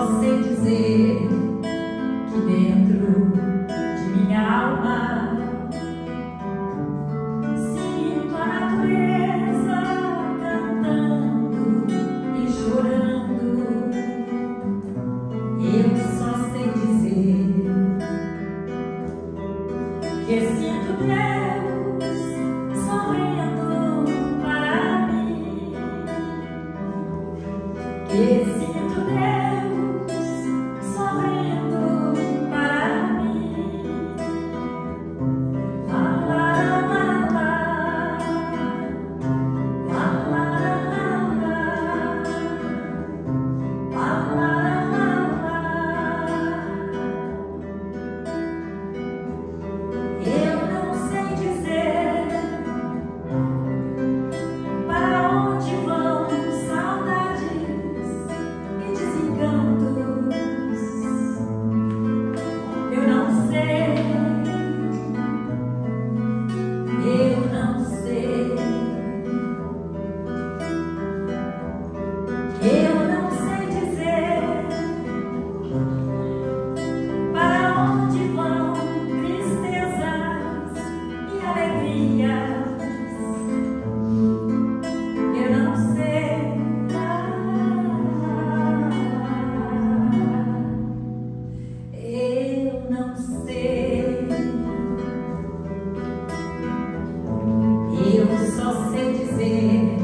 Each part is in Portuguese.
só sei dizer que dentro de minha alma sinto a natureza cantando e chorando. Eu só sei dizer que sinto Deus sorrindo para mim, que sinto Deus sorrindo para mim. La la la la, la la la la, la la la. Eu não sei dizer para onde vão saudades e desencantos. Eu não sei, eu não sei, eu não sei dizer para onde vão tristezas e alegrias. Eu não sei, eu não sei. Eu só sei dizer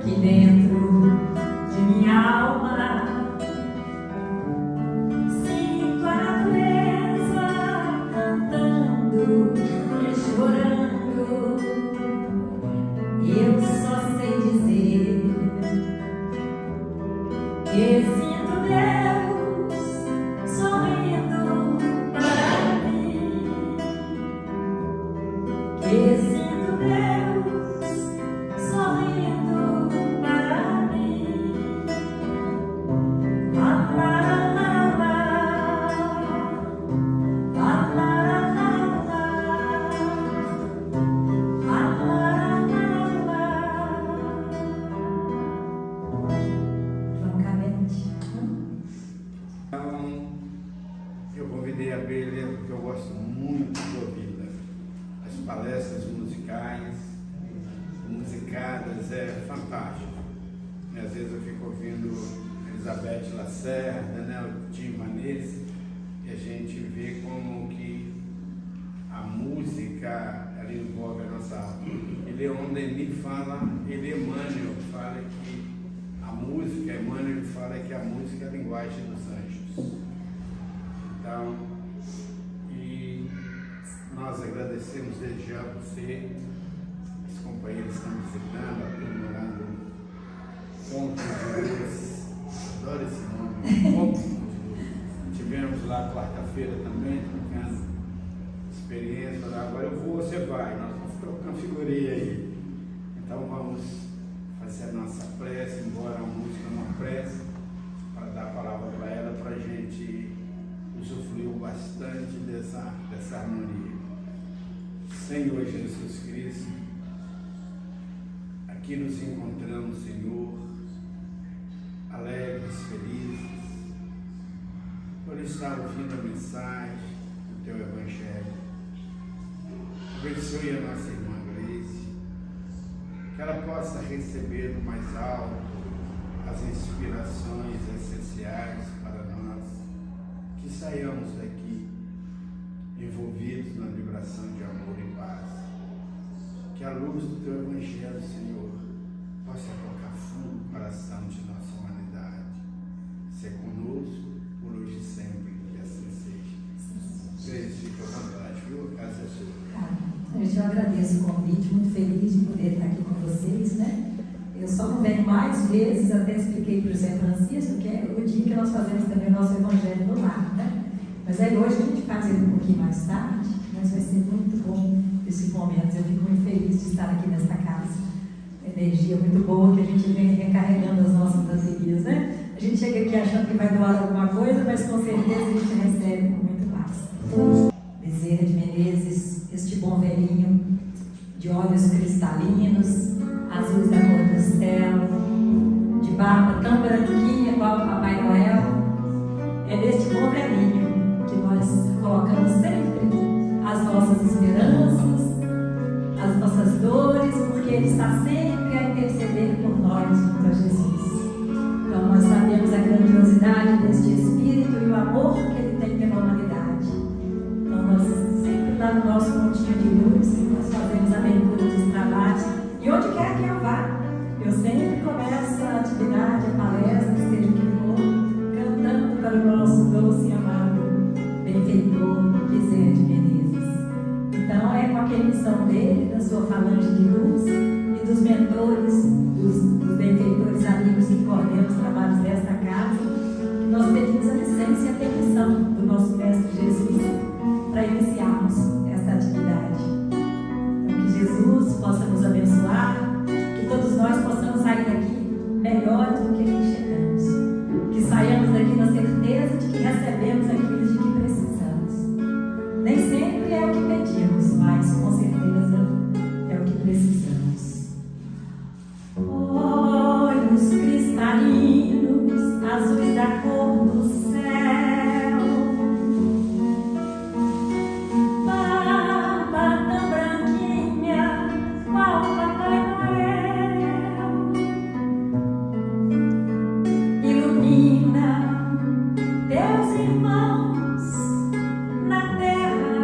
que dentro de minha alma sinto a natureza cantando e chorando. Eu só sei dizer que sinto Deus sorrindo para mim, que sinto Deus sorrindo para mim. La la la la, la la la la, la la la la. Francamente. Então, eu convidei a Bíblia porque eu gosto muito de ouvi-la. As palestras musicais, musicadas, é fantástico. E às vezes eu fico ouvindo Elizabeth Lacerda, né, o Tim Vanessa, e a gente vê como que a música ela envolve a nossa alma. Leon Denis fala, Emmanuel fala que a música, Emmanuel fala que a música é a linguagem dos anjos. Então, e nós agradecemos desde já você, os companheiros estão visitando, a turma morando Ponto de Luz, adoro esse nome, Ponto de Luz. Tivemos lá quarta-feira também, trocando experiência, agora eu vou, você vai, nós vamos trocando figurinha aí. Então vamos fazer a nossa prece, embora a música é uma prece, para dar a palavra para ela, para a gente usufruir bastante dessa harmonia. Senhor Jesus Cristo, aqui nos encontramos, Senhor, alegres, felizes, por estar ouvindo a mensagem do Teu Evangelho. Abençoe a nossa irmã Grace, que ela possa receber do mais alto as inspirações essenciais para nós, que saiamos daqui envolvidos na vibração de amor e paz. Que a luz do Teu Evangelho, Senhor, possa tocar fundo no coração de nossa humanidade. Ser conosco, por hoje e sempre, que assim seja. Grace, fica à vontade, viu? A casa é sua. Eu agradeço o convite, muito feliz de poder estar aqui com vocês, né? Eu só não venho mais vezes, até expliquei para o Zé Francisco, que é o dia que nós fazemos também o nosso Evangelho no lar, né? Mas aí hoje a gente faz ele um pouquinho mais tarde, mas vai ser muito bom esse momento. Eu fico muito feliz de estar aqui nesta casa. Energia muito boa que a gente vem recarregando as nossas baterias, né? A gente chega aqui achando que vai doar alguma coisa, mas com certeza a gente recebe com muito mais. Bezerra de Menezes, este bom velhinho, de olhos cristalinos, azuis da cor do céu, de barba tão branquinha igual o Papai Noel, porque Ele está sempre a interceder por nós junto a Jesus. Então nós sabemos a grandiosidade deste Espírito e o amor que Ele tem pela humanidade. Então nós sempre lá no nosso pontinho de luz, nós fazemos a leitura dos trabalhos. E onde quer que eu vá, eu sempre começo a atividade, a palestra, seja o que for, cantando para o nosso doce e amado benfeitor Bezerra de Menezes. Então é com a permissão dele, da sua falange de luz e dos mentores, dos benfeitores amigos que coordenam os trabalhos desta casa, que nós pedimos a licença e a permissão do nosso Mestre Jesus para iniciarmos esta atividade. Então que Jesus possa nos abençoar, que todos nós possamos sair daqui melhores do que a gente chegamos, que saiamos daqui na certeza de que recebemos aquilo de que precisamos. Nem sempre é o que pedimos, mas com certeza é o que precisamos. Olhos cristalinos, azuis da cor do céu, barba tão branquinha, qual Papai Noel, ilumina teus irmãos na terra,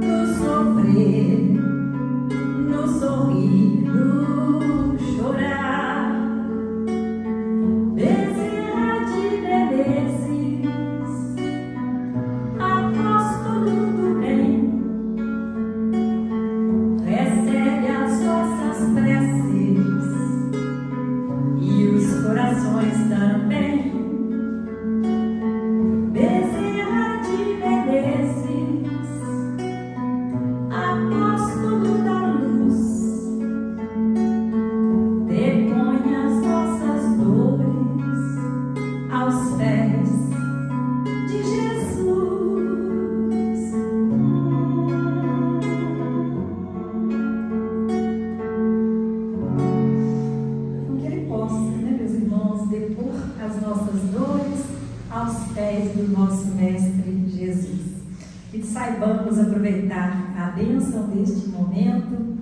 no sofrer, no sorrir, no chorar. Bezerra de Menezes, apóstolo do bem, recebe as nossas preces e os corações também. Bezerra de Menezes, apóstolo da luz, depõe as nossas dores aos pés de Jesus. Que Ele possa, né, meus irmãos, depor as nossas dores aos pés do nosso Mestre Jesus. E saibamos aproveitar a bênção deste momento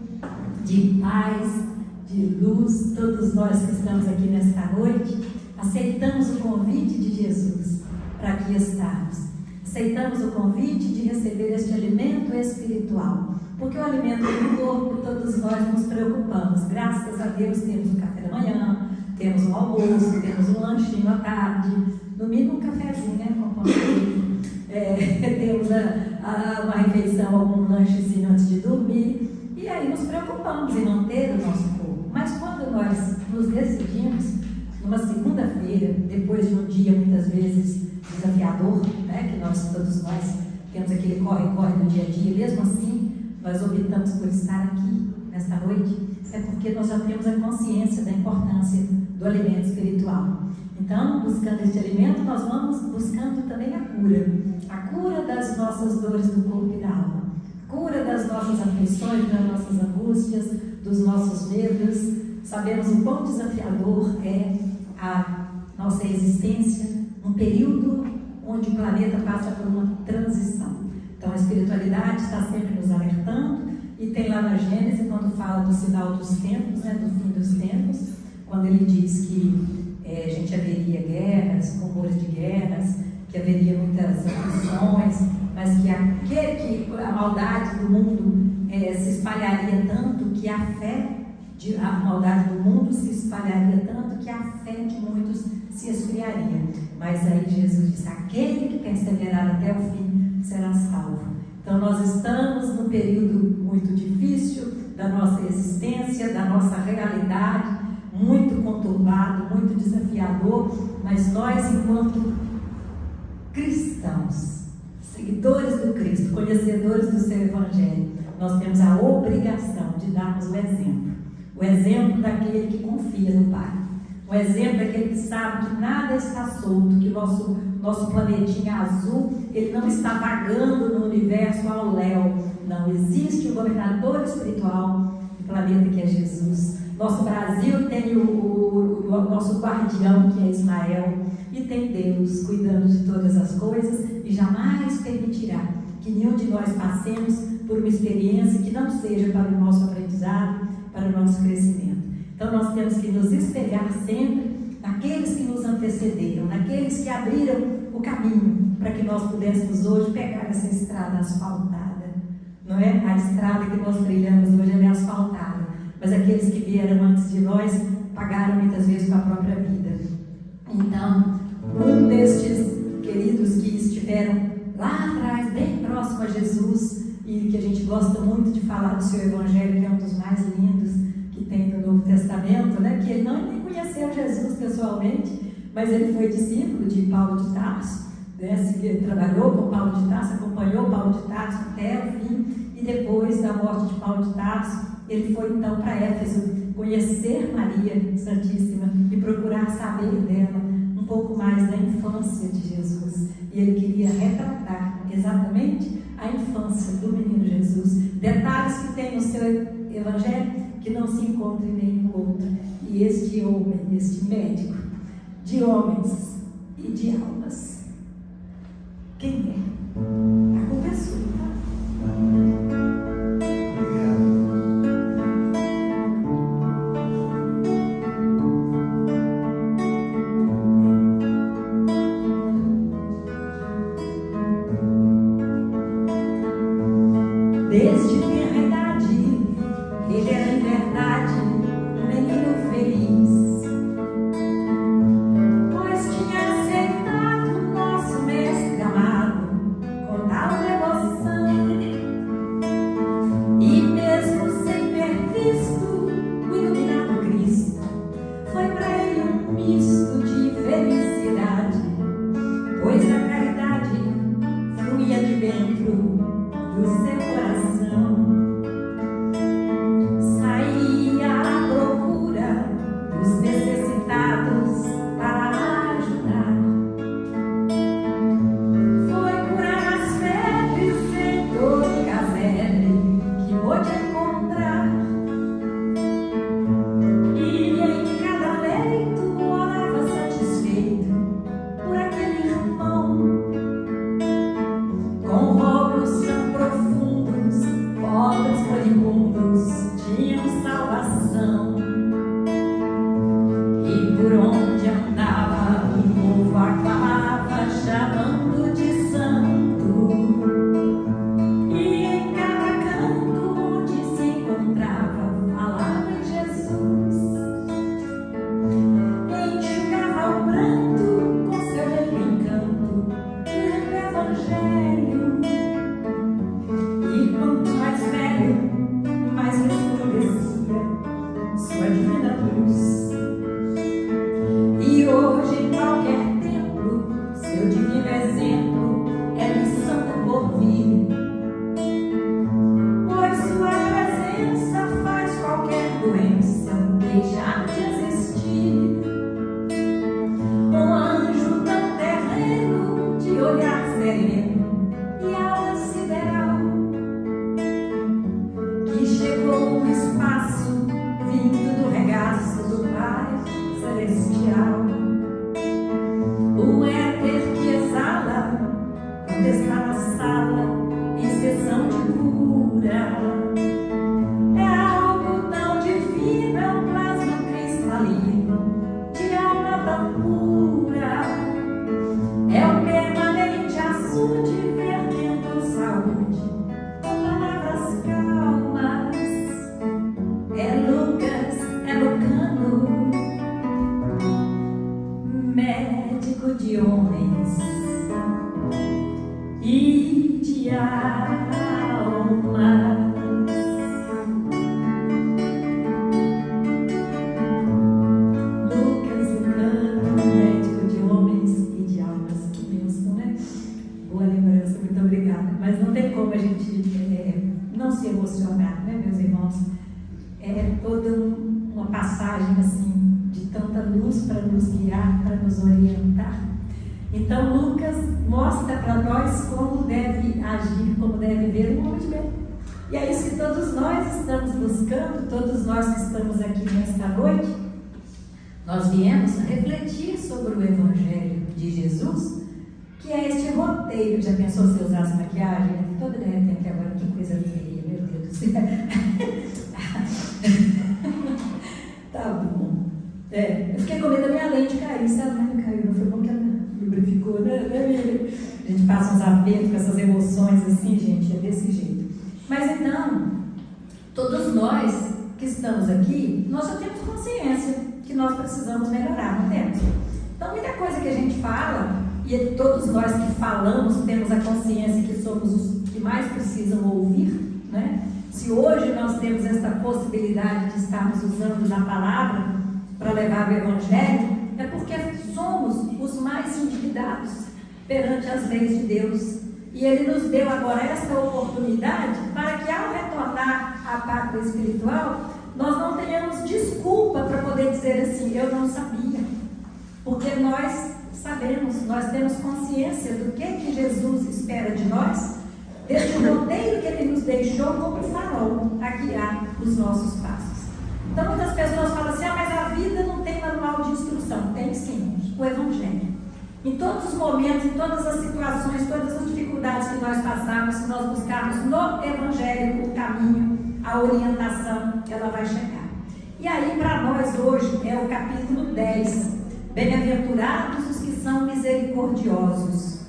de paz, de luz. Todos nós que estamos aqui nesta noite, aceitamos o convite de Jesus para aqui estarmos. Aceitamos o convite de receber este alimento espiritual, porque o alimento do corpo, todos nós nos preocupamos. Graças a Deus temos o café da manhã, temos um almoço, temos um lanchinho à tarde, no mínimo um cafezinho, né, com pão de queijo. Temos uma refeição, algum lanchezinho antes de dormir, e aí nos preocupamos em manter o nosso corpo. Mas quando nós nos decidimos, numa segunda-feira, depois de um dia muitas vezes desafiador, né, que todos nós temos aquele corre-corre do dia a dia, mesmo assim, nós optamos por estar aqui nesta noite, é porque nós já temos a consciência da importância do alimento espiritual. Então, buscando este alimento, nós vamos buscando também a cura das nossas dores do corpo e da alma, a cura das nossas aflições, das nossas angústias, dos nossos medos. Sabemos o quão desafiador é a nossa existência num período onde o planeta passa por uma transição. Então, a espiritualidade está sempre nos alertando, e tem lá na Gênesis, quando fala do sinal dos tempos, né, do fim dos tempos, quando ele diz que a gente haveria guerras, rumores de guerras, que haveria muitas aflições, mas que a maldade do mundo se espalharia tanto que a maldade do mundo se espalharia tanto que a fé de muitos se esfriaria. Mas aí Jesus disse: aquele que perseverar até o fim será salvo. Então nós estamos num período muito difícil da nossa existência, da nossa realidade, muito conturbado, muito desafiador, mas nós, enquanto cristãos, seguidores do Cristo, conhecedores do seu Evangelho, nós temos a obrigação de darmos o exemplo daquele que confia no Pai, o exemplo daquele que sabe que nada está solto, que o nosso planetinha azul, ele não está vagando no universo ao léu. Não, existe o governador espiritual do planeta, que é Jesus. Nosso Brasil tem o nosso guardião, que é Israel, e tem Deus cuidando de todas as coisas, e jamais permitirá que nenhum de nós passemos por por uma experiência que não seja para o nosso aprendizado, para o nosso crescimento. Então nós temos que nos espelhar sempre naqueles que nos antecederam, naqueles que abriram o caminho para que nós pudéssemos hoje pegar essa estrada asfaltada. Não é? A estrada que nós trilhamos hoje ela é asfaltada, mas aqueles que vieram antes de nós pagaram muitas vezes com a própria vida. Então, um destes queridos que estiveram lá atrás, bem próximo a Jesus, e que a gente gosta muito de falar do seu Evangelho, que é um dos mais lindos que tem no Novo Testamento, né? Que ele não nem conheceu Jesus pessoalmente, mas ele foi discípulo de Paulo de Tarso, né? Ele trabalhou com Paulo de Tarso, acompanhou Paulo de Tarso até o fim, e depois da morte de Paulo de Tarso, ele foi então para Éfeso conhecer Maria Santíssima e procurar saber dela um pouco mais da infância de Jesus. E ele queria retratar exatamente a infância do menino Jesus. Detalhes que tem no seu Evangelho que não se encontra em nenhum outro. E este homem, este médico de homens e de almas, quem é? A culpa é sua, tá? Desde tenra idade, ele era em verdade um menino feliz, pois tinha aceitado nosso mestre amado com tal devoção, e mesmo sem ter visto o iluminado Cristo, foi para ele um misto de felicidade, pois a caridade fluía de dentro do seu coração, saía à procura dos necessitados para ajudar, foi curar as febres em todo casebre que pôde encontrar, e em cada leito orava satisfeito por aquele irmão, com olhos tão profundos, olhos moribundos tinham salvação, e por onde andava o povo aclamava, chamando de santo, e em cada canto onde se encontrava falava em Jesus, enxugava o pranto com seu lindo encanto, lendo o Evangelho. E quanto mais velho, mais resplandecia sua divina luz. E hoje, em qualquer templo, seu divino exemplo é lição do porvir, pois sua presença faz qualquer doença deixar de existir. Um anjo tão terreno, de olhar sereno e alma sideral, que chegou no espaço vindo do regaço do Pai Celestial, o éter que exala quando está na sala em sessão de cura, é algo tão divino, é um plasma cristalino de alma tão pura, é o permanente açude vertendo saúde com palavras calmas, é Lucas, é Lucano, médico de homens e de almas. Lucas, Lucano, médico de homens e de almas. Que bênção, né? Boa lembrança, muito obrigada. Mas não tem como a gente não se emocionar, né, meus irmãos? É toda uma passagem assim de tanta luz para nos guiar, para nos orientar. Então Lucas mostra para nós como deve agir, como deve ver um homem de bem. E é isso que todos nós estamos buscando, todos nós que estamos aqui nesta noite. Nós viemos refletir sobre o Evangelho de Jesus, que é este roteiro. Já pensou se eu usasse maquiagem? Toda derretendo aqui agora, que coisa feia, meu Deus do céu. Tá bom. Eu fiquei com medo da minha lente cair, sabe? Mas não caiu, não foi bom que ela lubrificou, né? A gente passa uns apertos com essas emoções assim, gente, é desse jeito. Mas então, todos nós que estamos aqui, nós já temos consciência que nós precisamos melhorar, não temos? Então, muita coisa que a gente fala, e todos nós que falamos temos a consciência que somos os que mais precisam ouvir, né? Se hoje nós temos essa possibilidade de estarmos usando a palavra para levar o Evangelho, é porque somos os mais endividados perante as leis de Deus. E Ele nos deu agora esta oportunidade para que, ao retornar à pátria espiritual, nós não tenhamos desculpa para poder dizer assim, eu não sabia. Porque nós sabemos, nós temos consciência do que Jesus espera de nós, deste roteiro que Ele nos deixou como farol a guiar os nossos passos. Então muitas pessoas falam assim, mas a vida não tem manual de instrução. Tem sim, o Evangelho. Em todos os momentos, em todas as situações, todas as dificuldades que nós passamos, se nós buscarmos no Evangelho o caminho, a orientação, ela vai chegar. E aí para nós hoje é o capítulo 10. Bem-aventurados os que são misericordiosos.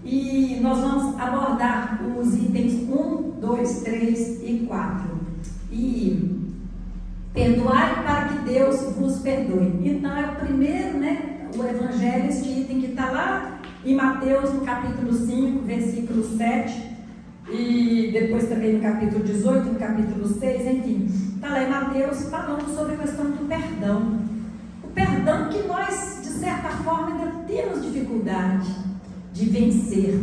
E nós vamos abordar os itens 1, 2, 3 e 4. E perdoai para que Deus vos perdoe. Então é o primeiro, o Evangelho, este item que está lá em Mateus, no capítulo 5, versículo 7. E depois também no capítulo 18, no capítulo 6, enfim. Está lá em Mateus falando sobre a questão do perdão. O perdão que nós, de certa forma, ainda temos dificuldade de vencer,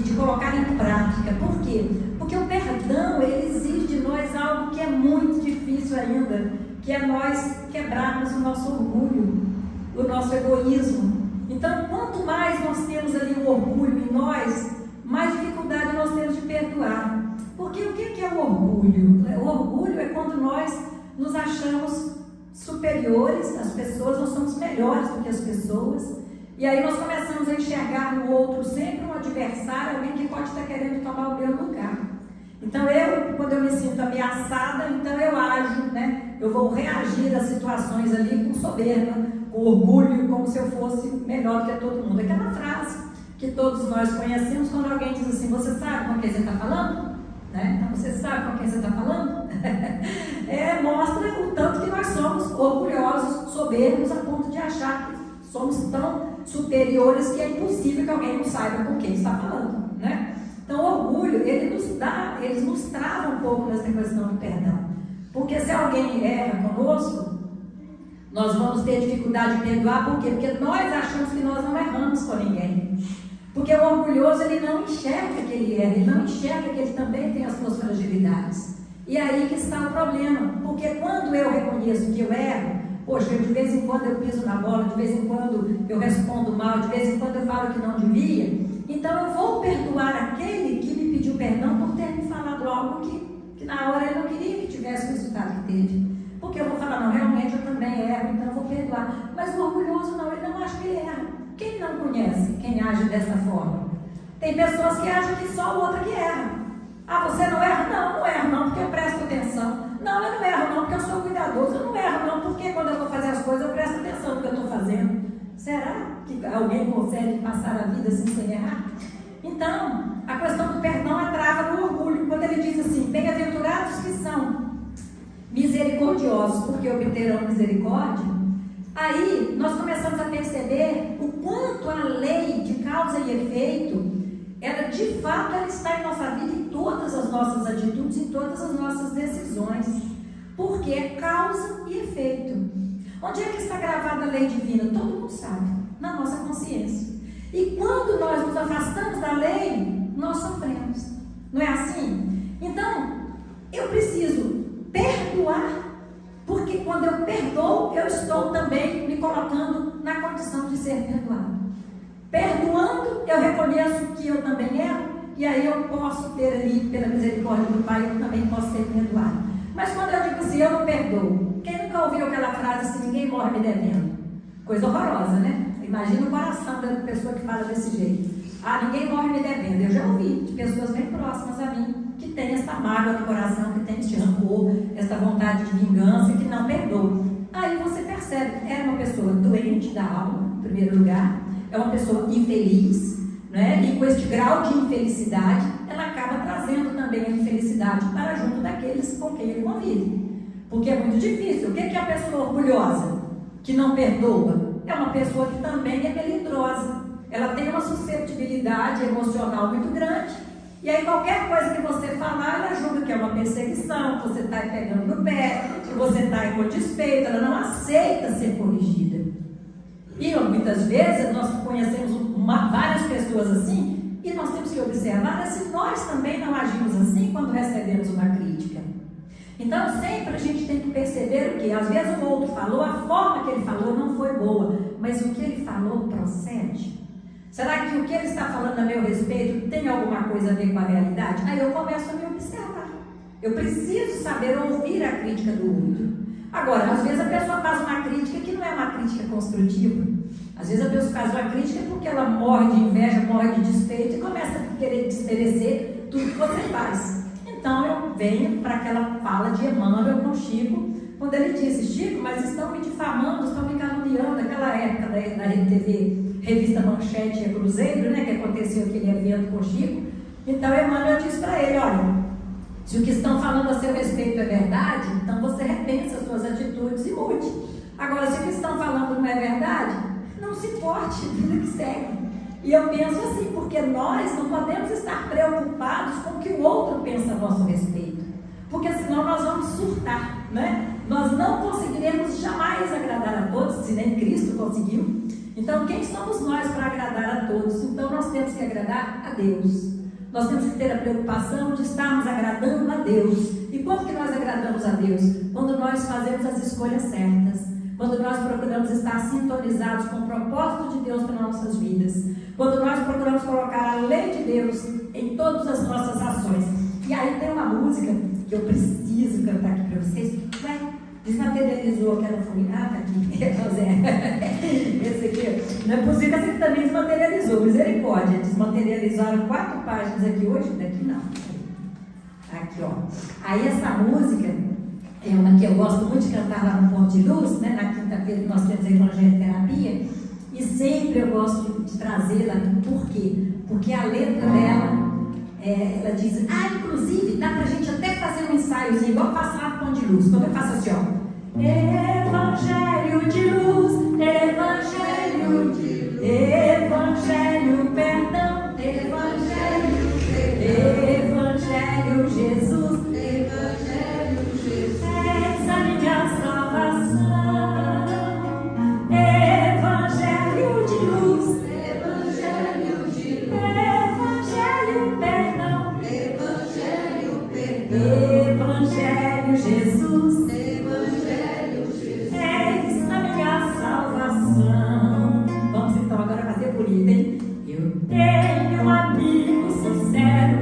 de colocar em prática. Por quê? Porque o perdão, ele exige de nós algo que é muito difícil ainda, que é nós quebrarmos o nosso orgulho, o nosso egoísmo. Então, quanto mais nós temos ali o orgulho em nós, mais dificuldade nós temos de perdoar. Porque o que é o orgulho? O orgulho é quando nós nos achamos superiores às pessoas, nós somos melhores do que as pessoas. E aí nós começamos a enxergar no outro sempre um adversário, alguém que pode estar querendo tomar o meu lugar. Então quando eu me sinto ameaçada, então eu ajo, eu vou reagir às situações ali com soberba, com orgulho, como se eu fosse melhor que todo mundo. Aquela frase que todos nós conhecemos quando alguém diz assim, você sabe com quem você está falando? Então você sabe com quem você está falando? Mostra o tanto que nós somos orgulhosos, soberbos, a ponto de achar que somos tão superiores que é impossível que alguém não saiba com quem está falando, Então o orgulho, eles nos travam um pouco nessa questão do perdão. Porque se alguém erra conosco, nós vamos ter dificuldade de perdoar. Por quê? Porque nós achamos que nós não erramos com ninguém. Porque o orgulhoso, ele não enxerga que ele erra, ele não enxerga que ele também tem as suas fragilidades. E aí que está o problema. Porque quando eu reconheço que eu erro, poxa, de vez em quando eu piso na bola, de vez em quando eu respondo mal, de vez em quando eu falo que não devia, então eu vou perdoar aquele que me pediu perdão por ter me falado algo que na hora ele não queria que tivesse o resultado que teve. Porque eu vou falar, não, realmente eu também erro, então eu vou perdoar. Mas o orgulhoso não, ele não acha que ele erra. Quem não conhece quem age dessa forma? Tem pessoas que acham que só o outro que erra. Você não erra? Não erro não, porque eu presto atenção. Não, eu não erro não, porque eu sou cuidadoso. Eu não erro não, porque quando eu vou fazer as coisas eu presto atenção no que eu estou fazendo. Será que alguém consegue passar a vida assim sem errar? Então, a questão do perdão atrava no orgulho. Quando ele diz assim, bem-aventurados que são misericordiosos, porque obterão misericórdia, aí nós começamos a perceber o quanto a lei de causa e efeito, ela de fato ela está em nossa vida, em todas as nossas atitudes, em todas as nossas decisões, porque é causa e efeito. Onde é que está gravada a lei divina? Todo mundo sabe, na nossa consciência. E quando nós nos afastamos da lei, nós sofremos. Não é assim? Então, eu preciso perdoar, porque quando eu perdoo, eu estou também me colocando na condição de ser perdoado. Perdoando, eu reconheço que eu também erro, e aí eu posso ter ali, pela misericórdia do Pai, eu também posso ser perdoado. Mas quando eu digo assim, eu não perdoo, quem nunca ouviu aquela frase assim, ninguém morre me devendo? Coisa horrorosa, né? Imagina o coração da pessoa que fala desse jeito. Ah, ninguém morre me devendo. Eu já ouvi de pessoas bem próximas a mim que tem essa mágoa no coração, que tem esse rancor, essa vontade de vingança, que não perdoa. Aí você percebe, é uma pessoa doente da alma, em primeiro lugar, é uma pessoa infeliz, né? E com este grau de infelicidade, ela acaba trazendo também a infelicidade para junto daqueles com quem ele convive. Porque é muito difícil. O que é a pessoa orgulhosa, que não perdoa? É uma pessoa que também é melindrosa. Ela tem uma suscetibilidade emocional muito grande. E aí qualquer coisa que você falar, ela julga que é uma perseguição, que você está pegando no pé, que você está com despeito, ela não aceita ser corrigida. E muitas vezes nós conhecemos várias pessoas assim, e nós temos que observar se nós também não agimos assim quando recebemos uma crítica. Então sempre a gente tem que perceber o que? Às vezes o outro falou, a forma que ele falou não foi boa, mas o que ele falou procede. Será que o que ele está falando a meu respeito tem alguma coisa a ver com a realidade? Aí eu começo a me observar. Eu preciso saber ouvir a crítica do outro. Agora, às vezes a pessoa faz uma crítica que não é uma crítica construtiva. Às vezes a pessoa faz uma crítica porque ela morre de inveja, morre de despeito e começa a querer desmerecer tudo que você faz. Então eu venho para aquela fala de Emmanuel com Chico, quando ele disse: Chico, mas estão me difamando, estão me caluniando. Aquela época da RTV, Revista Manchete e Cruzeiro, né, que aconteceu aquele evento com Chico. Então Emmanuel disse para ele: olha, se o que estão falando a seu respeito é verdade, então você repensa as suas atitudes e mude. Agora, se o que estão falando não é verdade, não se importe, vida que segue. E eu penso assim, porque nós não podemos estar preocupados com o que o outro pensa a nosso respeito, porque senão nós vamos surtar, né? Nós não conseguiremos jamais agradar a todos, se nem Cristo conseguiu. Então, quem somos nós para agradar a todos? Então, nós temos que agradar a Deus. Nós temos que ter a preocupação de estarmos agradando a Deus. E quando que nós agradamos a Deus? Quando nós fazemos as escolhas certas. Quando nós procuramos estar sintonizados com o propósito de Deus para nossas vidas. Quando nós procuramos colocar a lei de Deus em todas as nossas ações. E aí tem uma música que eu preciso cantar aqui para vocês. Desmaterializou aquela folha. Ah, tá aqui. Esse aqui. Não é possível, esse aqui também desmaterializou. Misericórdia. Desmaterializaram 4 páginas aqui hoje. Daqui não. Aqui, ó. Aí essa música é uma que eu gosto muito de cantar lá no Ponto de Luz, né? Na quinta-feira que nós temos a Evangelho Terapia. E sempre eu gosto de trazê-la. Por quê? Porque a letra dela, ela diz, inclusive, dá pra gente até fazer um ensaiozinho, igual passar no Ponto de Luz. Quando eu faço assim, ó. Evangelho de luz, Evangelho de luz, Evangelho, perdão, Evangelho, Jesus, Evangelho, Jesus, és a minha salvação. Evangelho de luz, Evangelho de luz, Evangelho, perdão, Evangelho, Jesus, Evangelho, Jesus, és a minha salvação. Vamos então agora fazer bonito, hein? Eu tenho um amigo sincero,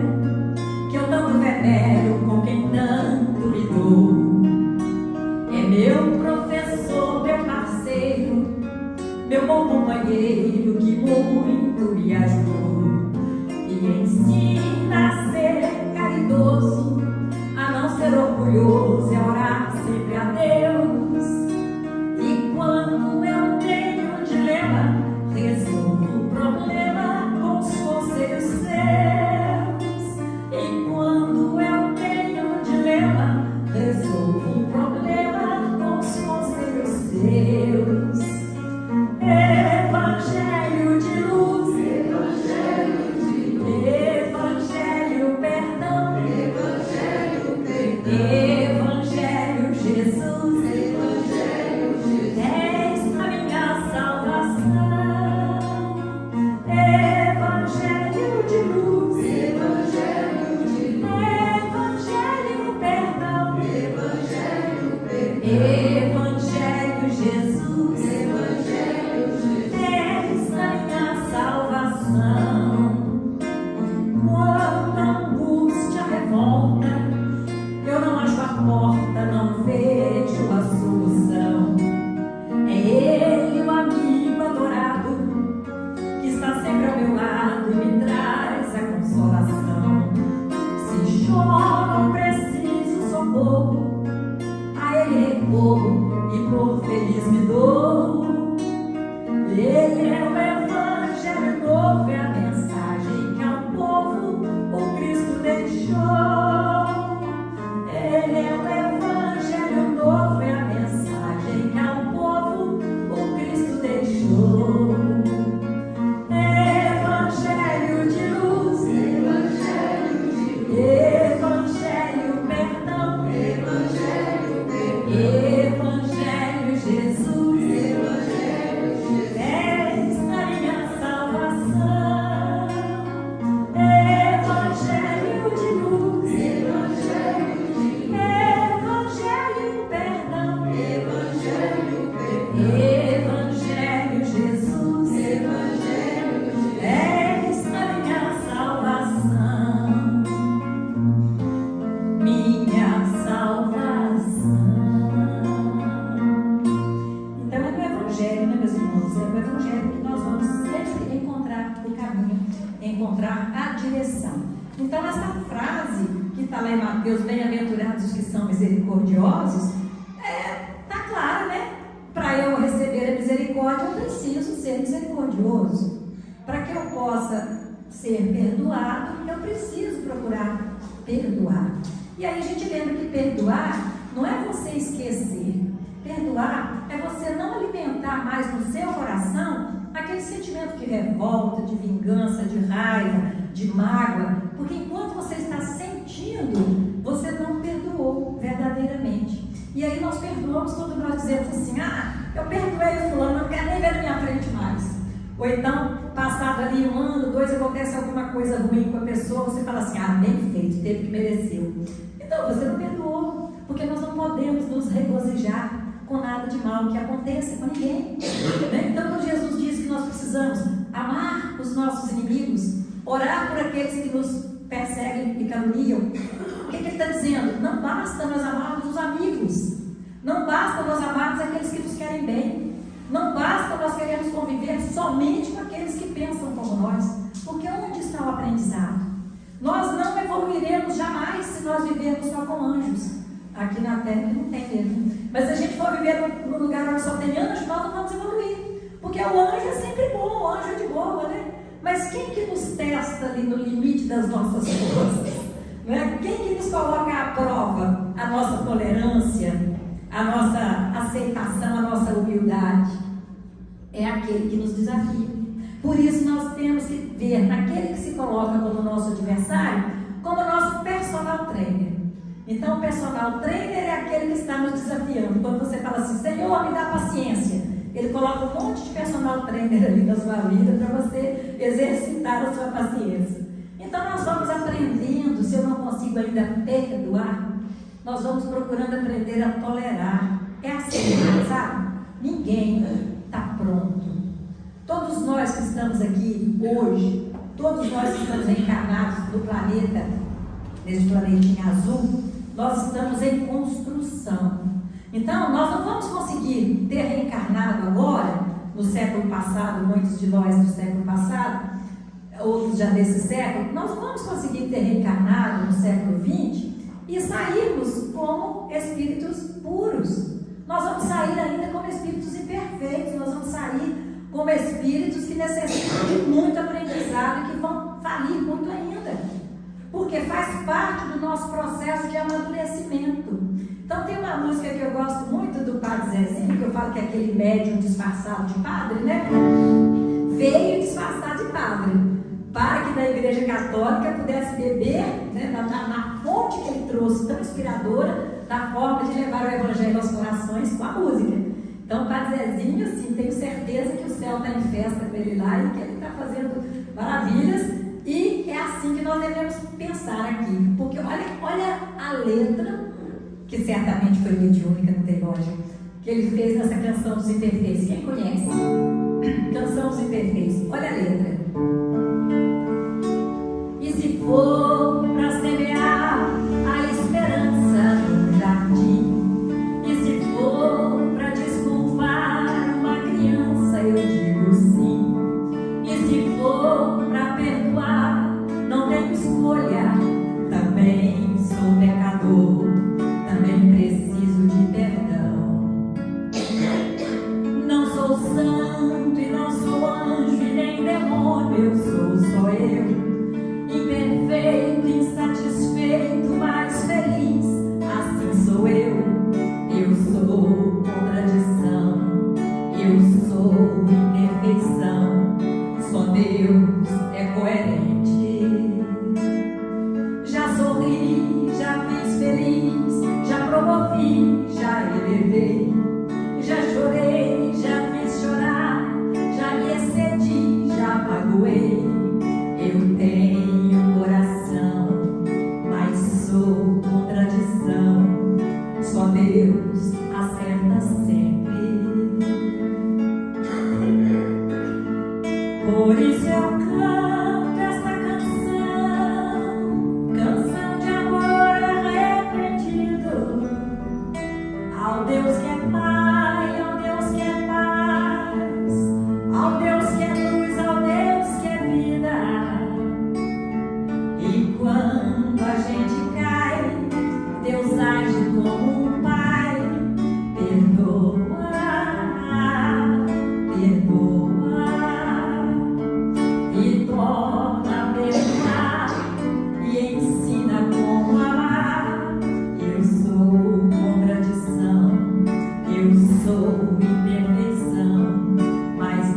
que eu tanto venero, com quem tanto me dou. É meu professor, meu parceiro, meu bom companheiro, que muito me ajudou. E ensina a ser caridoso, a não ser orgulhoso, e a orar sempre a Deus. E quando eu tenho um dilema, resolvo o problema com os conselhos seus. E quando eu tenho um dilema, resolvo o problema com os conselhos seus. Evangelho de luz, Evangelho de luz, meus irmãos, é o Evangelho que nós vamos sempre encontrar o caminho, encontrar a direção. Então, essa frase que está lá em Mateus, bem-aventurados os que são misericordiosos, está clara, né? Para eu receber a misericórdia, eu preciso ser misericordioso. Para que eu possa ser perdoado, eu preciso procurar perdoar. E aí a gente lembra que perdoar não é você esquecer. Perdoar é você não alimentar mais no seu coração aquele sentimento de revolta, de vingança, de raiva, de mágoa, porque enquanto você está sentindo, você não perdoou verdadeiramente. E aí nós perdoamos quando nós dizemos assim: eu perdoei fulano, não quero nem ver na minha frente mais. Ou então, passado ali 1 ano, 2, acontece alguma coisa ruim com a pessoa, você fala assim: bem feito, teve que mereceu. Então você não perdoou, porque nós não podemos nos regozijar com nada de mal que aconteça com ninguém, né? Então, quando Jesus diz que nós precisamos amar os nossos inimigos, orar por aqueles que nos perseguem e caluniam, o que ele está dizendo? Não basta nós amarmos os amigos, não basta nós amarmos aqueles que nos querem bem, não basta nós queremos conviver somente com aqueles que pensam como nós, porque onde está o aprendizado? Nós não evoluiremos jamais se nós vivermos só com anjos. Aqui na Terra não tem mesmo. Mas se a gente for viver num lugar onde só tem anjos, nós não vamos evoluir. Porque o anjo é sempre bom, o anjo é de boa, né? Mas quem que nos testa ali no limite das nossas forças? Né? Quem que nos coloca à prova a nossa tolerância, a nossa aceitação, a nossa humildade? É aquele que nos desafia. Por isso nós temos que ver naquele que se coloca como nosso adversário, como nosso personal trainer. Então, o personal trainer é aquele que está nos desafiando. Quando você fala assim: Senhor, me dá paciência, ele coloca um monte de personal trainer ali na sua vida para você exercitar a sua paciência. Então, nós vamos aprendendo. Se eu não consigo ainda perdoar, nós vamos procurando aprender a tolerar. É assim, sabe? Ninguém está pronto. Todos nós que estamos aqui hoje, todos nós que estamos encarnados no planeta, nesse planetinha azul, nós estamos em construção. Então, nós não vamos conseguir ter reencarnado agora, no século passado, muitos de nós no século passado, outros já desse século, nós não vamos conseguir ter reencarnado no século XX e sairmos como espíritos puros. Nós vamos sair ainda como espíritos imperfeitos, nós vamos sair como espíritos que necessitam de muito aprendizado e que vão falir muito ainda. Porque faz parte do nosso processo de amadurecimento. Então tem uma música que eu gosto muito do Padre Zezinho, que eu falo que é aquele médium disfarçado de padre, né? Veio disfarçado de padre, para que da Igreja Católica pudesse beber, né, na fonte que ele trouxe, tão inspiradora, da forma de levar o Evangelho aos corações com a música. Então o Padre Zezinho, assim, tenho certeza que o céu está em festa com ele lá e que ele está fazendo maravilhas. E é assim que nós devemos pensar aqui, porque olha a letra, que certamente foi mediúnica, não tem lógica, que ele fez nessa Canção dos Imperfeitos. Quem conhece? Canção dos Imperfeitos. Olha a letra. E se for para semear a esperança no jardim, e se for para desculpar uma criança, eu digo sim. E se for para perdoar, não tenho escolha. Também sou pecador, também preciso de perdão. Não sou santo e não sou anjo e nem demônio, eu sou só eu. Imperfeito, insatisfeito, mas feliz, assim sou eu. Eu sou contradição, eu sou imperfeição. Só Deus é coerente. Já sorri, já fiz feliz, já promovi, já elevei, já chorei, já fiz chorar, já me excedi, já magoei. Eu tenho coração, mas sou contradição. Só Deus acerta sempre. Por isso eu canto esta canção, canção de amor arrependido, ao Deus que é Pai, ao Deus que é Pai,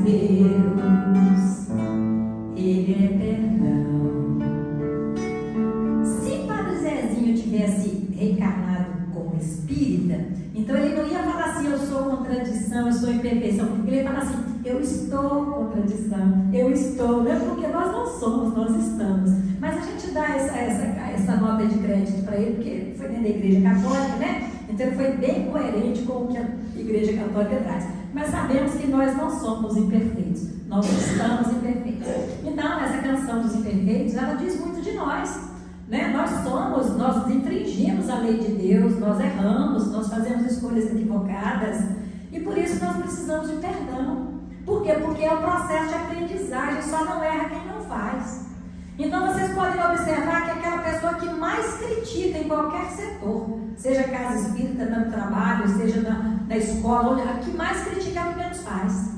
Deus, Ele é perdão. Se Padre Zezinho tivesse reencarnado como espírita, então ele não ia falar assim, eu sou contradição, eu sou imperfeição. Ele ia falar assim, eu estou contradição, eu estou, não é porque nós não somos, nós estamos. Mas a gente dá essa nota de crédito para ele, porque foi dentro da Igreja Católica, né? Então ele foi bem coerente com o que a Igreja Católica traz. Mas sabemos que nós não somos imperfeitos, nós estamos imperfeitos. Então essa canção dos imperfeitos, ela diz muito de nós. Né? Nós infringimos a lei de Deus, nós erramos, nós fazemos escolhas equivocadas e por isso nós precisamos de perdão. Por quê? Porque é um processo de aprendizagem, só não erra quem não faz. Então vocês podem observar que aquela pessoa que mais critica em qualquer setor, seja casa espírita, no trabalho, seja na escola, a que mais critica é o que menos faz.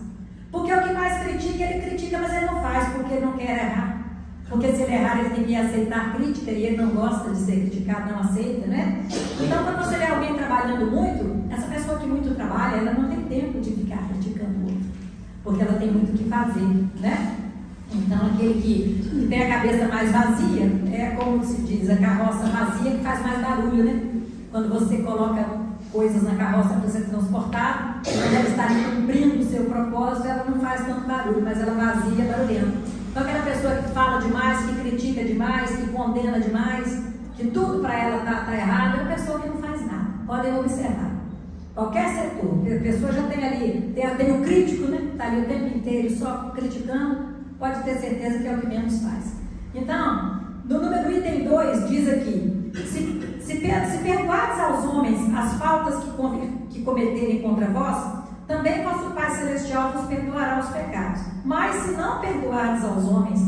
Porque o que mais critica, ele critica, mas ele não faz porque ele não quer errar. Porque se ele errar, ele tem que aceitar crítica e ele não gosta de ser criticado, não aceita, né? Então, quando você vê alguém trabalhando muito, essa pessoa que muito trabalha, ela não tem tempo de ficar criticando o outro, porque ela tem muito o que fazer, né? Então, aquele que tem a cabeça mais vazia, é como se diz, a carroça vazia que faz mais barulho, né? Quando você coloca coisas na carroça para ser transportada, quando ela está ali cumprindo o seu propósito, ela não faz tanto barulho, mas ela vazia é barulhenta. Então aquela pessoa que fala demais, que critica demais, que condena demais, que tudo para ela está errado, é uma pessoa que não faz nada. Podem observar. Qualquer setor, a pessoa já tem ali, tem o crítico, né? Está ali o tempo inteiro só criticando, pode ter certeza que é o que menos faz. Então, no número item 2 diz aqui, se perdoardes aos homens as faltas que cometerem contra vós, também vosso Pai Celestial vos perdoará os pecados. Mas se não perdoardes aos homens,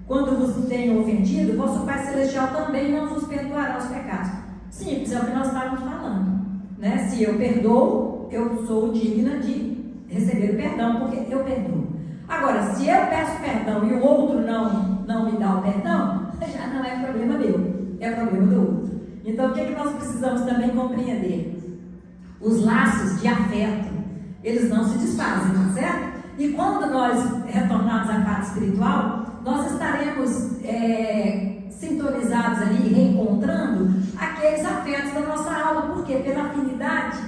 quando vos tenham ofendido, vosso Pai Celestial também não vos perdoará os pecados. Simples, é o que nós estávamos falando, né? Se eu perdoo, eu sou digna de receber o perdão, porque eu perdoo. Agora, se eu peço perdão e o outro não me dá o perdão, já não é problema meu, é problema do outro. Então, o que nós precisamos também compreender? Os laços de afeto, eles não se desfazem, tá certo? E quando nós retornarmos à parte espiritual, nós estaremos sintonizados ali, reencontrando aqueles afetos da nossa alma, porque pela afinidade,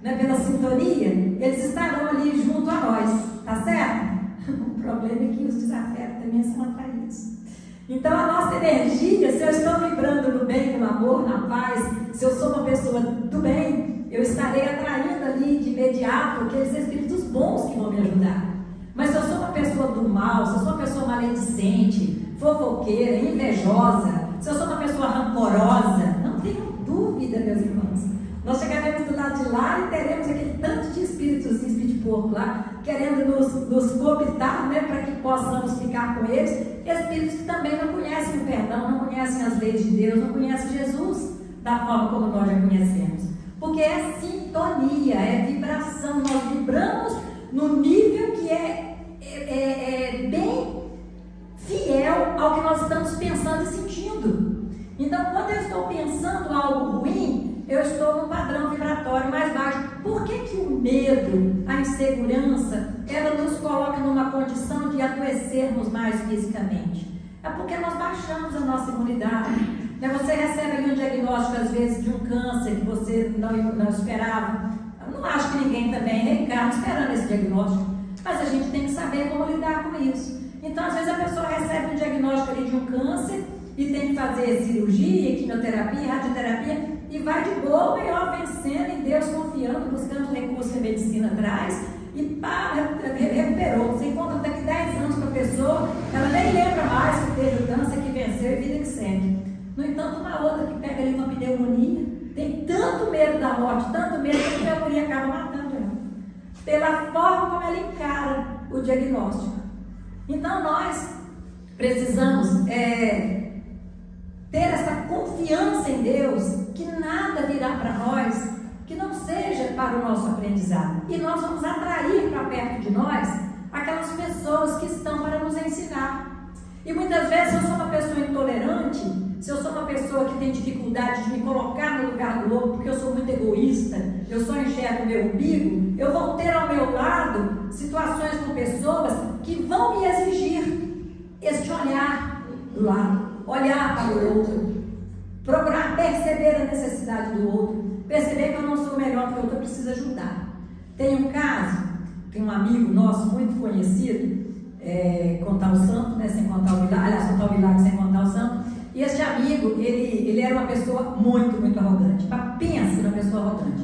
né, pela sintonia, eles estarão ali junto a nós, tá certo? O problema é que os desafetos também são atraídos. Então a nossa energia, se eu estou vibrando no bem, no amor, na paz, se eu sou uma pessoa do bem, eu estarei atraindo ali de imediato aqueles espíritos bons que vão me ajudar. Mas se eu sou uma pessoa do mal, se eu sou uma pessoa maledicente, fofoqueira, invejosa, se eu sou uma pessoa rancorosa, não tenho dúvida, meus irmãos, nós chegaremos do lado de lá e teremos aquele tanto de espíritos de porco lá, querendo nos cooptar, né, para que possamos ficar com eles, espíritos que também não conhecem o perdão, não conhecem as leis de Deus, não conhecem Jesus da forma como nós já conhecemos. Porque é sintonia, é vibração, nós vibramos no nível que é bem fiel ao que nós estamos pensando e sentindo. Então, quando eu estou pensando algo ruim, eu estou num padrão vibratório mais baixo. Por que o medo, a insegurança, ela nos coloca numa condição de adoecermos mais fisicamente? É porque nós baixamos a nossa imunidade. Você recebe ali um diagnóstico, às vezes, de um câncer que você não esperava. Eu não acho que ninguém também reencarna esperando esse diagnóstico, mas a gente tem que saber como lidar com isso. Então, às vezes, a pessoa recebe um diagnóstico ali de um câncer e tem que fazer cirurgia, quimioterapia, radioterapia, e vai de boa e ó, vencendo em Deus, confiando, buscando os recursos que a medicina traz, e pá, recuperou. Você encontra daqui 10 anos com a pessoa, ela nem lembra mais que teve o câncer, que venceu e vida que segue. No entanto, uma outra que pega ali uma pneumonia, tem tanto medo da morte, tanto medo que a pneumonia acaba matando ela, pela forma como ela encara o diagnóstico. Então nós precisamos ter essa confiança em Deus, que nada virá para nós que não seja para o nosso aprendizado, e nós vamos atrair para perto de nós aquelas pessoas que estão para nos ensinar. E muitas vezes, se eu sou uma pessoa intolerante, se eu sou uma pessoa que tem dificuldade de me colocar no lugar do outro, porque eu sou muito egoísta, eu só enxergo o meu umbigo, eu vou ter ao meu lado situações com pessoas que vão me exigir este olhar do lado, olhar para o outro, procurar perceber a necessidade do outro, perceber que eu não sou melhor que o outro, eu preciso ajudar. Tem um caso, tem um amigo nosso muito conhecido, contar o santo, né, sem contar o milagre, aliás, contar o milagre sem contar o santo. E este amigo, ele era uma pessoa muito, muito arrogante. Pensa numa pessoa arrogante.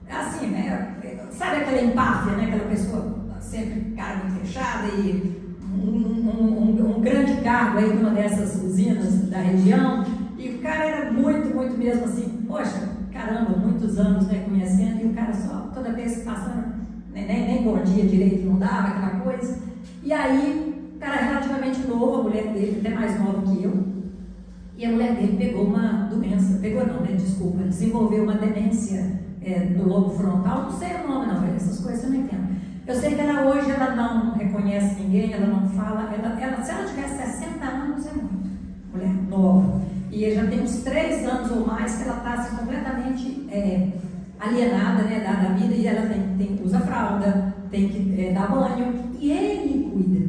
Assim, né? Sabe aquela empáfia, né? Aquela pessoa sempre cara muito fechada e um grande cargo aí numa dessas usinas da região. E o cara era muito, muito mesmo assim, poxa, caramba, muitos anos, né, conhecendo, e o cara só, toda vez que passando, nem bom dia direito não dava, aquela coisa. E aí, o cara relativamente novo, a mulher dele, até mais nova que eu, e a mulher dele pegou uma doença, desenvolveu uma demência no lobo frontal, não sei o nome não, essas coisas eu não entendo. Eu sei que ela hoje ela não reconhece ninguém, ela não fala, se ela tivesse 60 anos é muito, mulher nova. E já tem uns 3 anos ou mais que ela está assim, completamente alienada, né, da vida, e ela usa fralda, tem que dar banho, e ele cuida.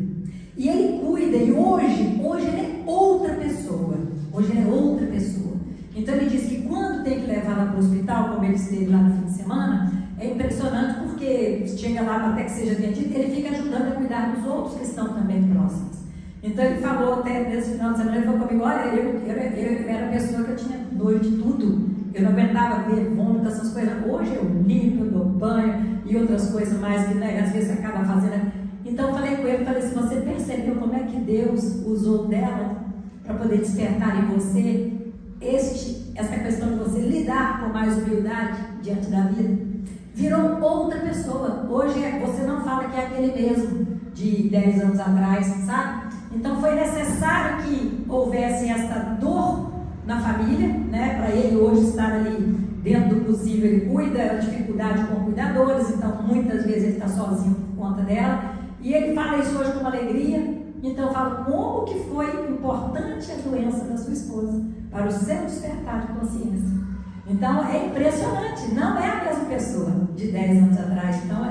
E ele cuida, e hoje ele é outra pessoa. Hoje ele é outra pessoa. Então ele diz que quando tem que levar ela para o hospital, como ele esteve lá no fim de semana, é impressionante porque chega lá até que seja atendido, ele fica ajudando a cuidar dos outros que estão também próximos. Então ele falou até nesse final de semana, ele falou comigo, olha, eu era a pessoa que eu tinha nojo de tudo. Eu não aguentava ver vômito, essas coisas. Hoje eu limpo, eu dou banho e outras coisas mais que, né, às vezes acaba fazendo. Então eu falei com ele, falei assim, você percebeu como é que Deus usou dela para poder despertar em você essa questão de você lidar com mais humildade diante da vida? Virou outra pessoa. Hoje você não fala que é aquele mesmo de 10 anos atrás, sabe? Então foi necessário que houvesse essa dor na família, né? Para ele hoje estar ali dentro do possível, ele cuida, a dificuldade com cuidadores, então muitas vezes ele está sozinho por conta dela, e ele fala isso hoje com uma alegria. Então eu falo como que foi importante a doença da sua esposa para o seu despertar de consciência. Então é impressionante, não é a mesma pessoa de 10 anos atrás. Então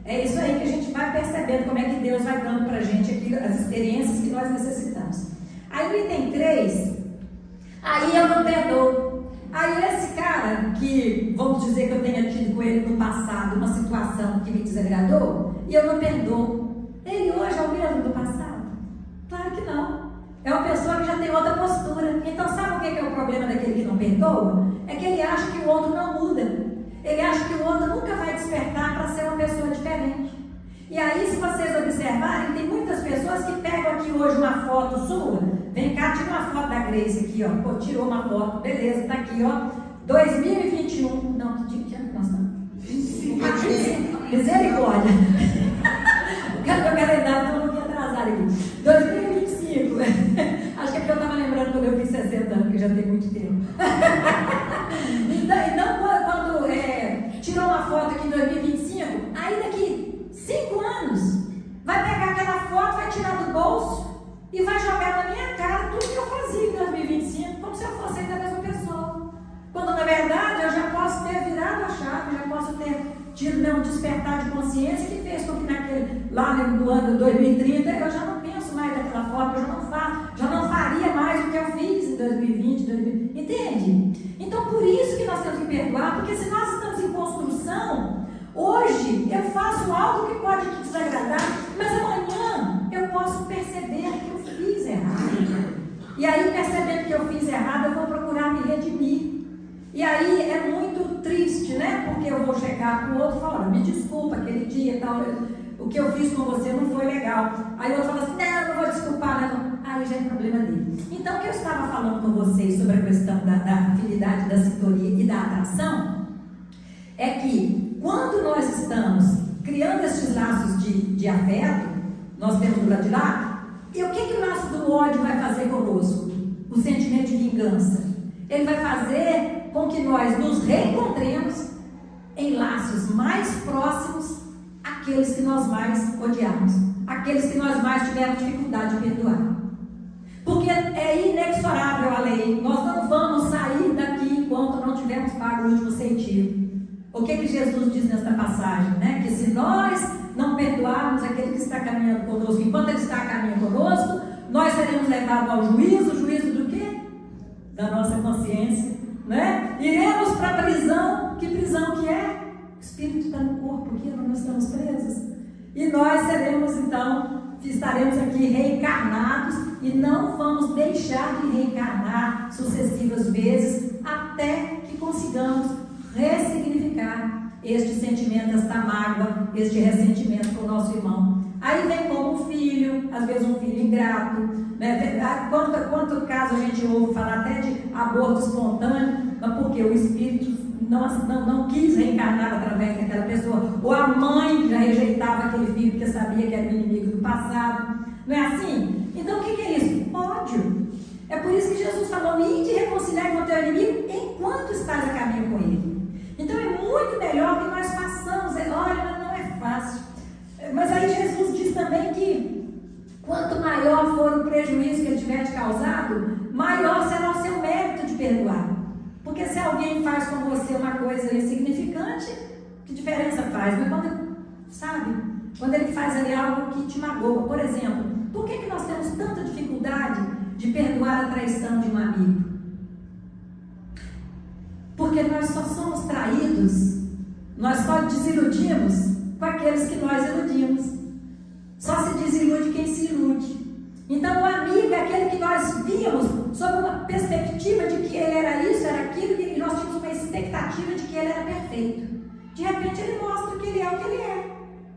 é isso aí que a gente vai percebendo como é que Deus vai dando para a gente aqui as experiências que nós necessitamos. Aí no item 3, aí eu não perdoo. Aí esse cara que, vamos dizer que eu tenha tido com ele no passado uma situação que me desagradou, e eu não perdoo, ele hoje é o mesmo do passado? Claro que não. É uma pessoa que já tem outra postura. Então sabe o que é o problema daquele que não perdoa? É que ele acha que o outro não muda. Ele acha que o outro nunca vai despertar para ser uma pessoa diferente. E aí, se vocês observarem, tem muitas pessoas que pegam aqui hoje uma foto sua. Vem cá, tira uma foto da Grace aqui, ó. Pô, tirou uma foto, beleza, tá aqui, ó. 2021. Não, que ano que nós estamos? 25. Misericórdia. Cadê o calendário? Estou um pouquinho atrasado aqui. 2025. Acho que é porque eu estava lembrando quando eu fiz 60 anos, que já tem muito tempo. Então quando tirou uma foto aqui em 2025, aí daqui 5 anos, vai pegar aquela foto, vai tirar do bolso e vai jogar na minha cara tudo que eu fazia em 2025, como se eu fosse ainda a mesma pessoa. Quando na verdade eu já posso ter virado a chave, já posso ter tido um despertar de consciência que fez com que lá no ano 2030 eu já não penso mais daquela forma, eu já não faria mais o que eu fiz em 2020, entende? Então por isso que nós temos que perdoar, porque se nós estamos em construção, hoje eu faço algo que pode te desagradar, mas amanhã eu posso perceber que eu fiz errado. E aí, percebendo que eu fiz errado, eu vou procurar me redimir. E aí é muito triste, né? Porque eu vou chegar com o outro e falar, me desculpa, aquele dia e tal, o que eu fiz com você não foi legal. Aí o outro fala assim, não, não vou desculpar, não. Aí já é problema dele. Então, o que eu estava falando com vocês sobre a questão da afinidade, da sintonia e da atração, é que quando nós estamos criando esses laços de afeto, nós temos do lado de lá, e o que o laço do ódio vai fazer conosco? O sentimento de vingança. Ele vai fazer com que nós nos reencontremos em laços mais próximos àqueles que nós mais odiamos, aqueles que nós mais tivemos dificuldade de perdoar. Porque é inexorável a lei, nós não vamos sair daqui enquanto não tivermos pago o último centavo. O que Jesus diz nesta passagem, né? Que se nós não perdoarmos aquele que está caminhando conosco, enquanto ele está caminhando conosco, nós seremos levados ao juízo. Juízo do quê? Da nossa consciência, né? Iremos para a prisão. Que prisão que é? O espírito está no corpo aqui, nós estamos presos. E nós seremos então, estaremos aqui reencarnados e não vamos deixar de reencarnar sucessivas vezes até que consigamos ressignificar este sentimento, esta mágoa, este ressentimento com o nosso irmão. Aí vem como um filho, às vezes um filho ingrato, né? Quanto caso a gente ouve falar até de aborto espontâneo, mas porque o espírito não quis reencarnar através daquela pessoa, ou a mãe já rejeitava aquele filho porque sabia que era o inimigo do passado, não é assim? Então o que é isso? Ódio. É por isso que Jesus falou: ide reconciliar com o teu inimigo enquanto estás a caminho com ele. Então é muito melhor que nós façamos. Olha, mas não é fácil. Mas aí Jesus diz também que quanto maior for o prejuízo que ele tiver te causado, maior será o seu mérito de perdoar. Porque se alguém faz com você uma coisa insignificante, que diferença faz? Mas quando ele faz ali algo que te magoa, por exemplo, por que nós temos tanta dificuldade de perdoar a traição de um amigo? Porque nós só somos traídos, nós só desiludimos com aqueles que nós iludimos. Só se desilude quem se ilude. Então o amigo é aquele que nós víamos sob uma perspectiva de que ele era isso, era aquilo, e nós tínhamos uma expectativa de que ele era perfeito. De repente ele mostra que ele é o que ele é.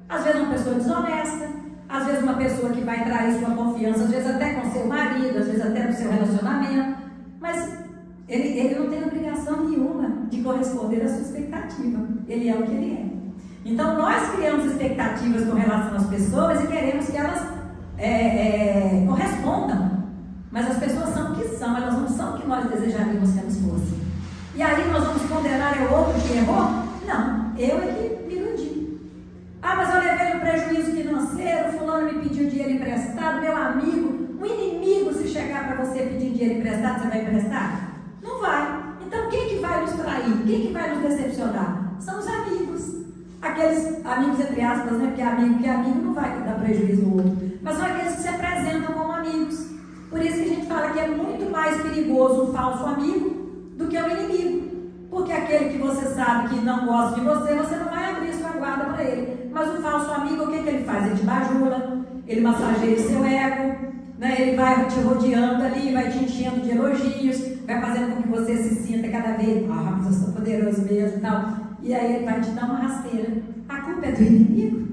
Às vezes uma pessoa desonesta, às vezes uma pessoa que vai trair sua confiança, às vezes até com seu marido, às vezes até no seu relacionamento, mas ele não tem obrigação nenhuma de corresponder à sua expectativa. Ele é o que ele é. Então nós criamos expectativas com relação às pessoas e queremos que elas correspondam, mas as pessoas são o que são, elas não são o que nós desejaríamos que elas fossem. E aí nós vamos condenar o outro que errou? Não, eu é que me iludi. Mas eu levei um prejuízo financeiro, fulano me pediu dinheiro emprestado, meu amigo, um inimigo, se chegar para você pedir dinheiro emprestado, você vai emprestar? Não vai. Então quem que vai nos trair? Quem que vai nos decepcionar? São os amigos. Aqueles amigos entre aspas, né? Porque amigo não vai dar prejuízo no outro. Mas são aqueles que se apresentam como amigos. Por isso que a gente fala que é muito mais perigoso um falso amigo do que um inimigo. Porque aquele que você sabe que não gosta de você, você não vai abrir sua guarda para ele. Mas o falso amigo, o que ele faz? Ele te bajula, ele massageia o seu ego, né? Ele vai te rodeando ali, vai te enchendo de elogios, vai fazendo com que você se sinta cada vez, mas eu sou poderoso mesmo e tal. E aí ele vai te dar uma rasteira. A culpa é do inimigo?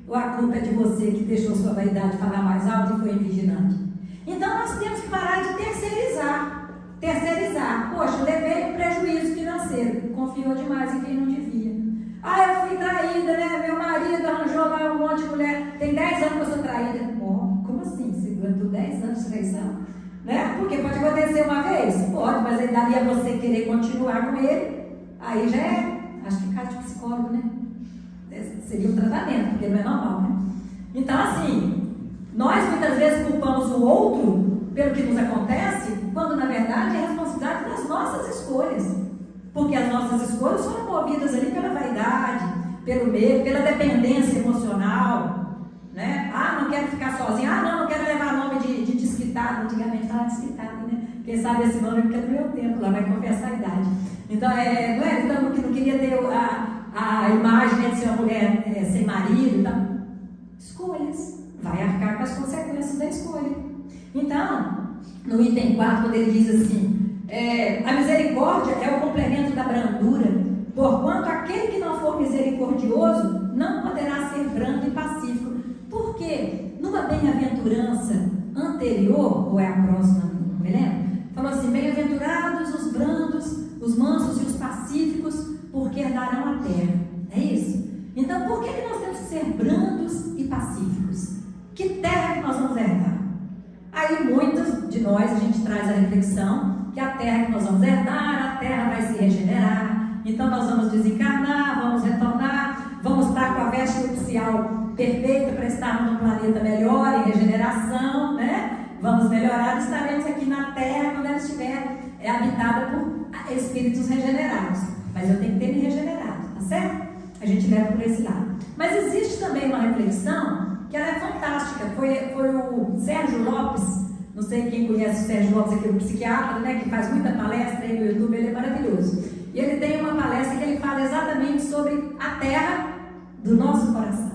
Ou a culpa é de você que deixou sua vaidade falar mais alto e foi invigilante? Então nós temos que parar de terceirizar. Poxa, levei um prejuízo financeiro, confiou demais em quem não devia. Eu fui traída, né? Meu marido arranjou lá um monte de mulher. Tem 10 anos que eu sou traída. Como assim? Você aguentou 10 anos de traição? Né? Porque pode acontecer uma vez? Pode, mas aí daria você querer continuar com ele. Aí já é, acho que caso de psicólogo, né? Seria um tratamento, porque não é normal, né? Então, assim, nós muitas vezes culpamos o outro pelo que nos acontece, quando na verdade é responsabilidade das nossas escolhas. Porque as nossas escolhas foram movidas ali pela vaidade, pelo medo, pela dependência emocional, né? Não quero ficar sozinha, não quero levar nome de desquitado. Antigamente falava desquitado, né? Quem sabe esse nome porque é do meu tempo, lá vai confessar a idade. Então, não queria ter a imagem de ser uma mulher sem marido. Então, escolhas, vai arcar com as consequências da escolha. Então, no item 4, quando ele diz assim, a misericórdia é o complemento da brandura, porquanto aquele que não for misericordioso não poderá ser brando e pacífico. Porque numa bem-aventurança anterior, ou é a próxima, não me lembro, falou assim: bem-aventurados os brandos, os mansos e os pacíficos, porque herdarão a terra. É isso? Então, por que nós temos que ser brandos e pacíficos? Que terra que nós vamos herdar? Aí muitos de nós, a gente traz a reflexão que a terra que nós vamos herdar, a terra vai se regenerar, então nós vamos desencarnar, vamos retornar, vamos estar com a veste nupcial perfeita para estarmos num planeta melhor, em regeneração, né? Vamos melhorar, estaremos aqui na terra quando ela estiver habitada por espíritos regenerados. Mas eu tenho que ter me regenerado, tá certo? a gente leva por esse lado. Mas existe também uma reflexão que ela é fantástica. Foi o Sérgio Lopes, não sei quem conhece o Sérgio Lopes, aquele psiquiatra, né, que faz muita palestra aí no YouTube, ele é maravilhoso. E ele tem uma palestra que ele fala exatamente sobre a terra do nosso coração.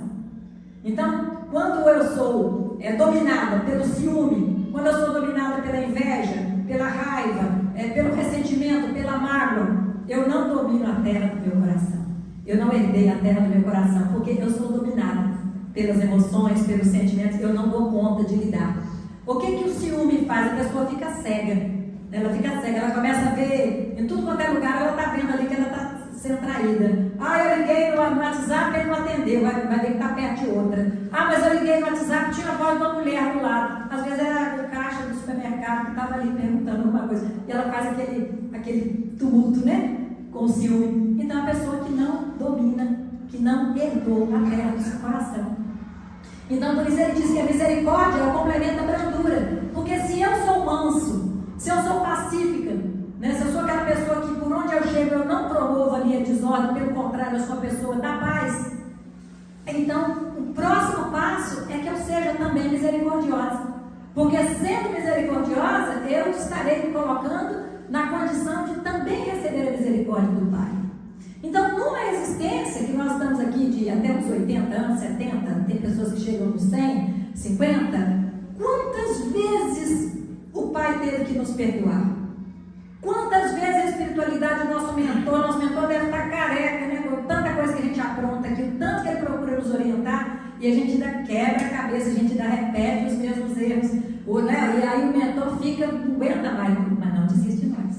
Então, quando eu sou dominada pelo ciúme, quando eu sou dominada pela inveja, pela raiva, pelo ressentimento, pela mágoa, eu não domino a terra do meu coração. Eu não herdei a terra do meu coração, porque eu sou dominada pelas emoções, pelos sentimentos, eu não dou conta de lidar. O que o ciúme faz? A pessoa fica cega. Ela fica cega, ela começa a ver, em tudo quanto é lugar, ela está vendo ali que ela está sendo traída. Eu liguei no WhatsApp, ele não atendeu, vai ver que está perto de outra. Mas eu liguei no WhatsApp, tinha a voz de uma mulher do lado. Às vezes era o caixa do supermercado que estava ali perguntando alguma coisa. E ela faz aquele tumulto, né? Com o ciúme. Então, a pessoa que não domina, que não herdou a terra do seu coração. Então, por isso ele diz que a misericórdia é o complemento da brandura. Porque se eu sou manso, se eu sou pacífica, né? Se eu sou aquela pessoa que por onde eu chego eu não promovo ali a desordem, pelo contrário, eu sou a pessoa da paz, então o próximo passo é que eu seja também misericordiosa. Porque sendo misericordiosa, eu estarei me colocando na condição de também receber a misericórdia do Pai. Então, numa existência que nós estamos aqui de até uns 80 anos, 70, tem pessoas que chegam nos 100, 50, quantas vezes o Pai teve que nos perdoar? Quantas vezes a espiritualidade do nosso mentor deve estar careca, né? Com tanta coisa que a gente apronta aqui, o tanto que ele procura nos orientar, e a gente ainda quebra a cabeça, a gente ainda repete os mesmos erros, né? E aí o mentor fica, não aguenta mais, mas não desiste mais.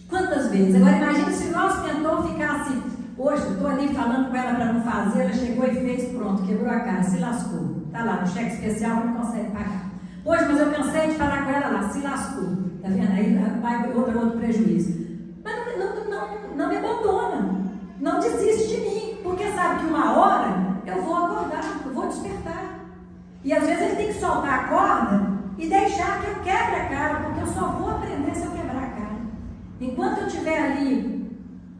Quantas vezes? Agora imagine se o nosso mentor ficasse, poxa, estou ali falando com ela para não fazer, ela chegou e fez, pronto, quebrou a cara, se lascou. Está lá no cheque especial, não consegue pagar. Poxa, mas eu cansei de falar com ela lá, se lascou. Está vendo? Aí vai outro prejuízo. Mas não me abandona. Não desiste de mim. Porque sabe que uma hora eu vou acordar, eu vou despertar. E às vezes ele tem que soltar a corda e deixar que eu quebre a cara, porque eu só vou aprender se eu quebrar a cara. Enquanto eu tiver ali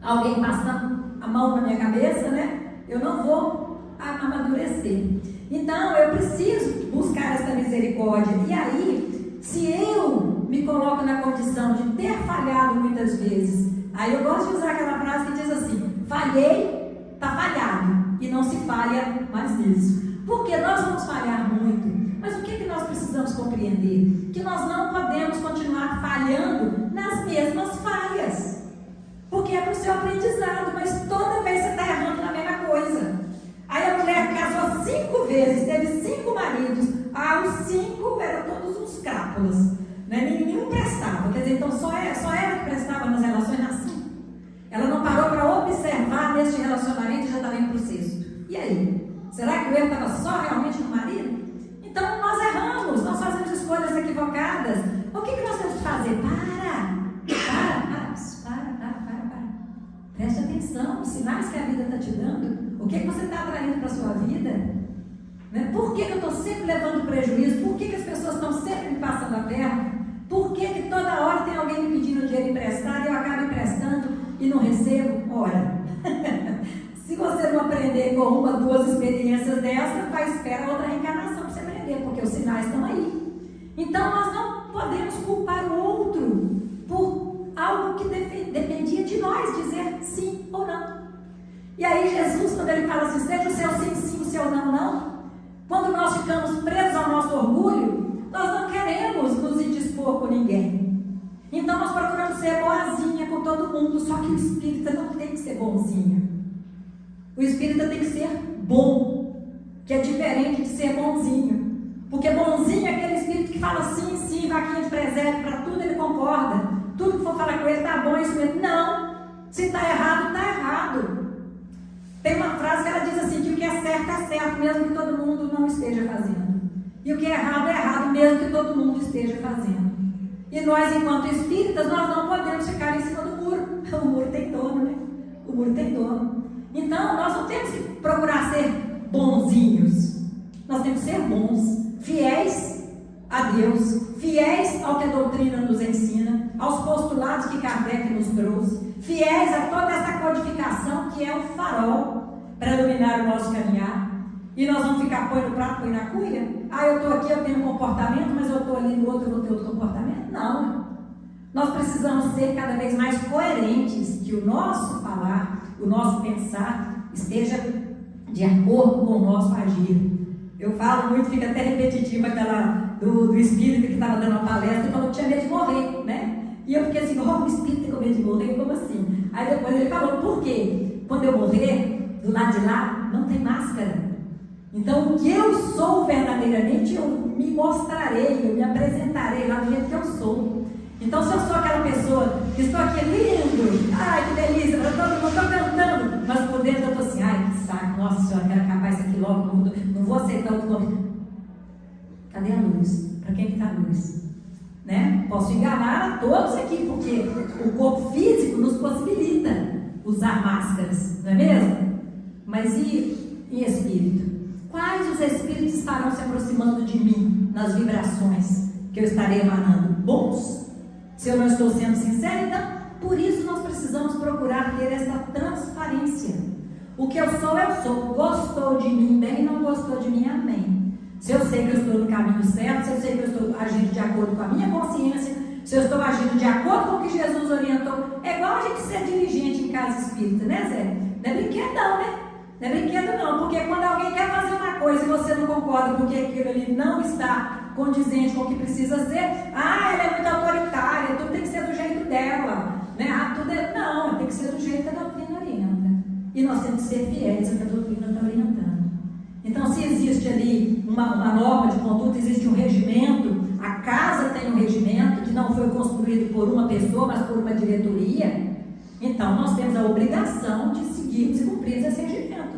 alguém passando a mão na minha cabeça, né? Eu não vou amadurecer. Então eu preciso buscar essa misericórdia. E aí, se eu me coloco na condição de ter falhado muitas vezes, aí eu gosto de usar aquela frase que diz assim: falhei, está falhado, e não se falha mais nisso. Porque nós vamos falhar muito, mas o que nós precisamos compreender? Que nós não podemos continuar falhando nas mesmas falhas, porque é para o seu aprendizado, mas toda vez você está errando na mesma coisa. Aí a mulher casou 5 vezes, teve 5 maridos, os 5 eram todos uns crápulas, né? Nenhum prestava, quer dizer, então só ela que prestava nas relações assim. Ela não parou para observar neste relacionamento e já estava indo para o 6º. E aí? Será que o erro estava só realmente no marido? Então nós erramos, nós fazemos escolhas equivocadas. O que nós temos que fazer? Para. Preste atenção nos sinais que a vida está te dando. O que você está atraindo para a sua vida? Né? Por que eu estou sempre levando prejuízo? Por que as pessoas estão sempre me passando a perna? Por que toda hora tem alguém me pedindo dinheiro emprestado e eu acabo emprestando e não recebo? Ora, se você não aprender com 1 ou 2 experiências dessas, vai esperar outra reencarnação para você aprender, porque os sinais estão aí. Então nós não podemos culpar o outro por algo que dependia de nós dizer sim ou não. E aí Jesus, quando ele fala assim, seja o seu sim, sim, o seu não, não, quando nós ficamos presos ao nosso orgulho, nós não queremos nos indispor com ninguém. Então nós procuramos ser boazinha com todo mundo, só que o espírita não tem que ser bonzinho. O espírita tem que ser bom, que é diferente de ser bonzinho. Porque bonzinho é aquele espírito que fala sim, sim, vaquinha de presépio, para tudo ele concorda. Tudo que for falar com ele está bom, isso mesmo. Não, se está errado, está errado. Tem uma frase que ela diz assim, que o que é certo, mesmo que todo mundo não esteja fazendo. E o que é errado, mesmo que todo mundo esteja fazendo. E nós, enquanto espíritas, nós não podemos ficar em cima do muro. O muro tem dono, né? O muro tem dono. Então, nós não temos que procurar ser bonzinhos. Nós temos que ser bons, fiéis a Deus, fiéis ao que a doutrina nos ensina, aos postulados que Kardec nos trouxe, fiéis a toda essa codificação que é o farol, para iluminar o nosso caminhar. E nós vamos ficar põe no prato, põe na cuia? Ah, eu estou aqui, eu tenho um comportamento, mas eu estou ali no outro, eu vou ter outro comportamento? Não. Nós precisamos ser cada vez mais coerentes, que o nosso falar, o nosso pensar esteja de acordo com o nosso agir. Eu falo muito, fica até repetitiva aquela do espírito que estava dando uma palestra e falou que tinha medo de morrer, né? E eu fiquei assim, o espírito tem medo de morrer? Como assim? Aí depois ele falou, por quê? Quando eu morrer, do lado de lá, não tem máscara. Então, o que eu sou verdadeiramente, eu me mostrarei, eu me apresentarei lá do jeito que eu sou. Então, se eu sou aquela pessoa que estou aqui lindo, ai que delícia, eu estou cantando, mas por dentro eu estou assim, ai que saco, nossa senhora, quero acabar isso aqui logo, não vou aceitar outro nome. Cadê a luz? Para quem está a luz? Né? Posso enganar a todos aqui, porque o corpo físico nos possibilita usar máscaras, não é mesmo? Mas e espírito? Quais os espíritos estarão se aproximando de mim nas vibrações que eu estarei emanando? Bons? Se eu não estou sendo sincero, então, por isso nós precisamos procurar ter essa transparência. O que eu sou. Gostou de mim bem, não gostou de mim, amém. Se eu sei que eu estou no caminho certo, se eu sei que eu estou agindo de acordo com a minha consciência, se eu estou agindo de acordo com o que Jesus orientou, é igual a gente ser dirigente em casa espírita, né, Zé? Não é brinquedo não, né? Não é brinquedo não, porque quando alguém quer fazer uma coisa e você não concorda porque aquilo ali não está condizente com o que precisa ser, ela é muito autoritária, tudo tem que ser do jeito dela, né? Não, tem que ser do jeito que a doutrina orienta. E nós temos que ser fiéis ao que a doutrina está orientando. Então, se existe ali uma norma de conduta, existe um regimento, a casa tem um regimento que não foi construído por uma pessoa, mas por uma diretoria, então nós temos a obrigação de seguirmos e cumprirmos esse regimento.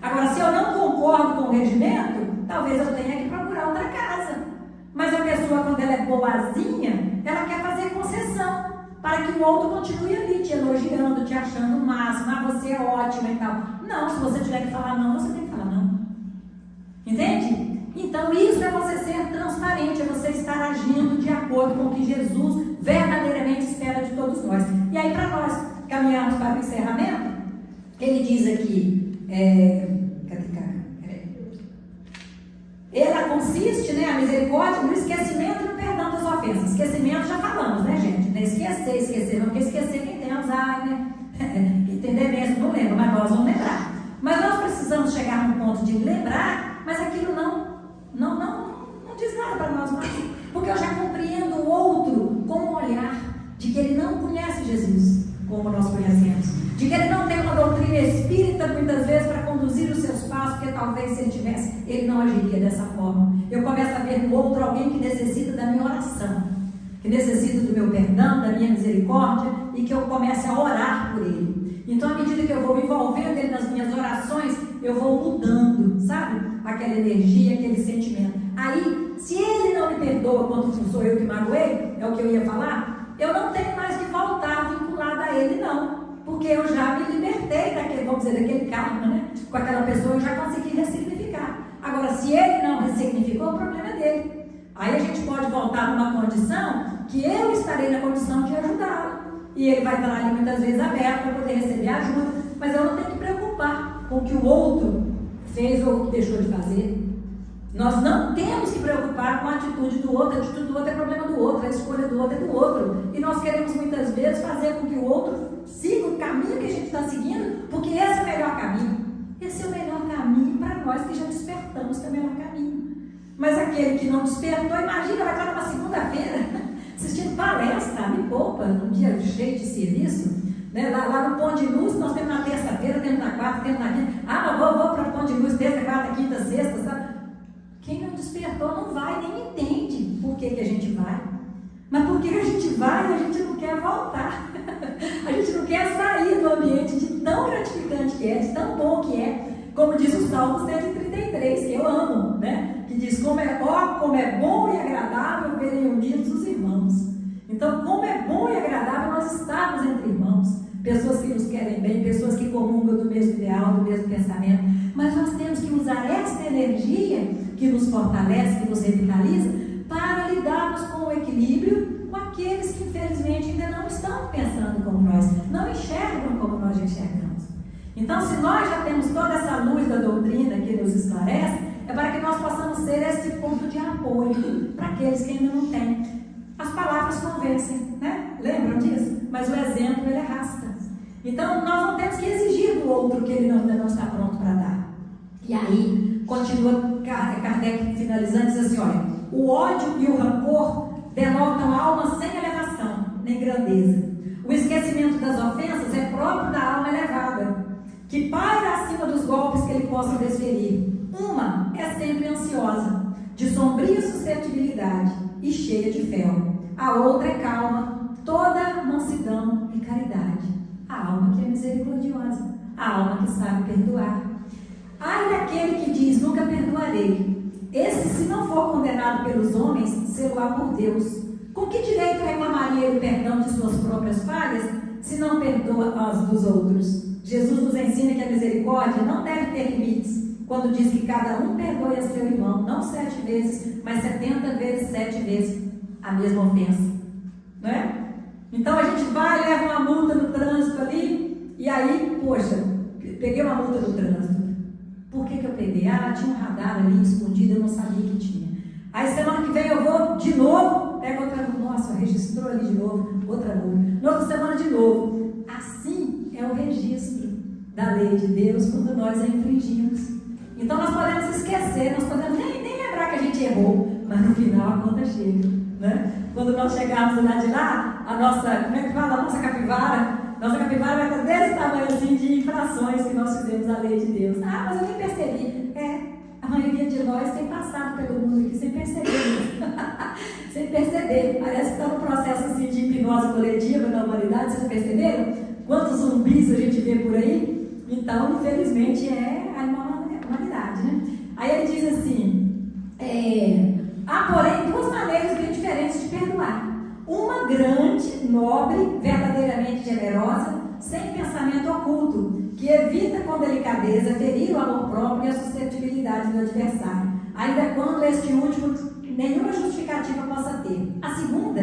Agora, se eu não concordo com o regimento, talvez eu tenha que procurar outra casa. Mas a pessoa, quando ela é boazinha, ela quer fazer concessão para que o outro continue ali, te elogiando, te achando o máximo, você é ótima e tal. Não, se você tiver que falar não, você tem que falar não. Entende? Então isso é você ser transparente, é você estar agindo de acordo com o que Jesus verdadeiramente espera de todos nós. E aí, para nós caminharmos para o encerramento, ele diz aqui, ela consiste, né, a misericórdia, no esquecimento e no perdão das ofensas. Esquecimento já falamos, né, gente? Não esquecer, não, porque esquecer quem tem Alzheimer, né? Quem tem demência não lembra, mas nós vamos lembrar. Mas nós precisamos chegar num ponto de lembrar, mas aquilo não diz nada para nós mais. Porque eu já compreendo o outro com um olhar de que ele não conhece Jesus como nós conhecemos, de que ele não tem uma doutrina espírita muitas vezes para conduzir os seus passos, porque talvez se ele tivesse, ele não agiria dessa forma. Eu começo a ver no outro alguém que necessita da minha oração, que necessita do meu perdão, da minha misericórdia, e que eu comece a orar por ele. Então, à medida que eu vou me envolvendo ele nas minhas orações, eu vou mudando, sabe? Aquela energia, aquele sentimento. Aí, se ele não me perdoa quando sou eu que magoei, é o que eu ia falar, eu não tenho mais que voltar vinculada a ele, não. Porque eu já me libertei daquele, vamos dizer, daquele karma, né? Com aquela pessoa eu já consegui ressignificar. Agora, se ele não ressignificou, o problema é dele. Aí a gente pode voltar numa condição que eu estarei na condição de ajudá-lo. E ele vai estar ali muitas vezes aberto para poder receber ajuda. Mas eu não tenho que preocupar com o que o outro fez ou deixou de fazer. Nós não temos que preocupar com a atitude do outro. A atitude do outro é problema do outro, a escolha do outro é do outro. E nós queremos muitas vezes fazer com que o outro siga o caminho que a gente está seguindo, porque esse é o melhor caminho. Esse é o melhor caminho para nós que já despertamos que é o melhor caminho. Mas aquele que não despertou, imagina, vai estar numa segunda-feira assistindo palestra, me poupa, num dia cheio de serviço, né? Lá no Ponto de Luz, nós temos na terça-feira, temos na quarta, temos na quinta. Mas vou para o Ponto de Luz, terça, quarta, quinta, sexta, sabe? Quem não despertou não vai, nem entende por que a gente vai. Mas por que a gente vai e a gente não quer voltar? A gente não quer sair do ambiente de tão gratificante que é, de tão bom que é, como diz o Salmo 133, que eu amo, né? Que diz, como é bom e agradável verem unidos os irmãos. Então, como é bom e agradável nós estarmos entre irmãos, pessoas que nos querem bem, pessoas que comungam do mesmo ideal, do mesmo pensamento, mas nós temos que usar essa energia que nos fortalece, que nos revitaliza, para lidarmos com o equilíbrio com aqueles que infelizmente ainda não estão pensando como nós, não enxergam como nós enxergamos. Então, Então, se nós já temos toda essa luz da doutrina que nos esclarece, é para que nós possamos ser esse ponto de apoio para aqueles que ainda não têm. As palavras convencem, né? Lembram disso? Mas o exemplo, ele arrasta. Então, nós não temos que exigir do outro que ele ainda não está pronto para dar. E aí, continua Kardec finalizando, diz assim, olha, o ódio e o rancor denotam alma sem elevação, nem grandeza. O esquecimento das ofensas é próprio da alma elevada, que paira acima dos golpes que ele possa desferir. Uma é sempre ansiosa, de sombria suscetibilidade e cheia de fel. A outra é calma, toda mansidão e caridade. A alma que é misericordiosa, a alma que sabe perdoar. Ai daquele que diz, nunca perdoarei. Esse, se não for condenado pelos homens, será por Deus. Com que direito reclamaria ele perdão de suas próprias falhas, se não perdoa as dos outros? Jesus nos ensina que a misericórdia não deve ter limites, quando diz que cada um perdoe a seu irmão, não 7 vezes, mas 70 vezes, 7 vezes a mesma ofensa. Não é? Então a gente vai, leva uma multa no trânsito ali, e aí, poxa, peguei uma multa no trânsito. Por que eu peguei? Ah, tinha um radar ali escondido, eu não sabia que tinha. Aí semana que vem eu vou de novo, pego outra multa, nossa, registrou ali de novo, outra multa. Na outra semana de novo. Assim é o registro da lei de Deus quando nós a infringimos. Então nós podemos esquecer, nós podemos nem lembrar que a gente errou, mas no final a conta chega, né? Quando nós chegarmos lá de lá, a nossa, como é que fala? A nossa capivara vai estar desse tamanho assim de infrações que nós fizemos à lei de Deus. Ah, mas eu nem percebi. A maioria de nós tem passado pelo mundo aqui sem perceber. Sem perceber. Parece que está num processo assim de hipnose coletiva da humanidade, vocês perceberam? Quantos zumbis a gente vê por aí? Então, infelizmente, é a humanidade, né? Aí ele diz assim, há, porém, 2 maneiras bem diferentes de perdoar. Uma grande, nobre, verdadeiramente generosa, sem pensamento oculto, que evita com delicadeza ferir o amor próprio e a suscetibilidade do adversário, ainda quando este último nenhuma justificativa possa ter. A segunda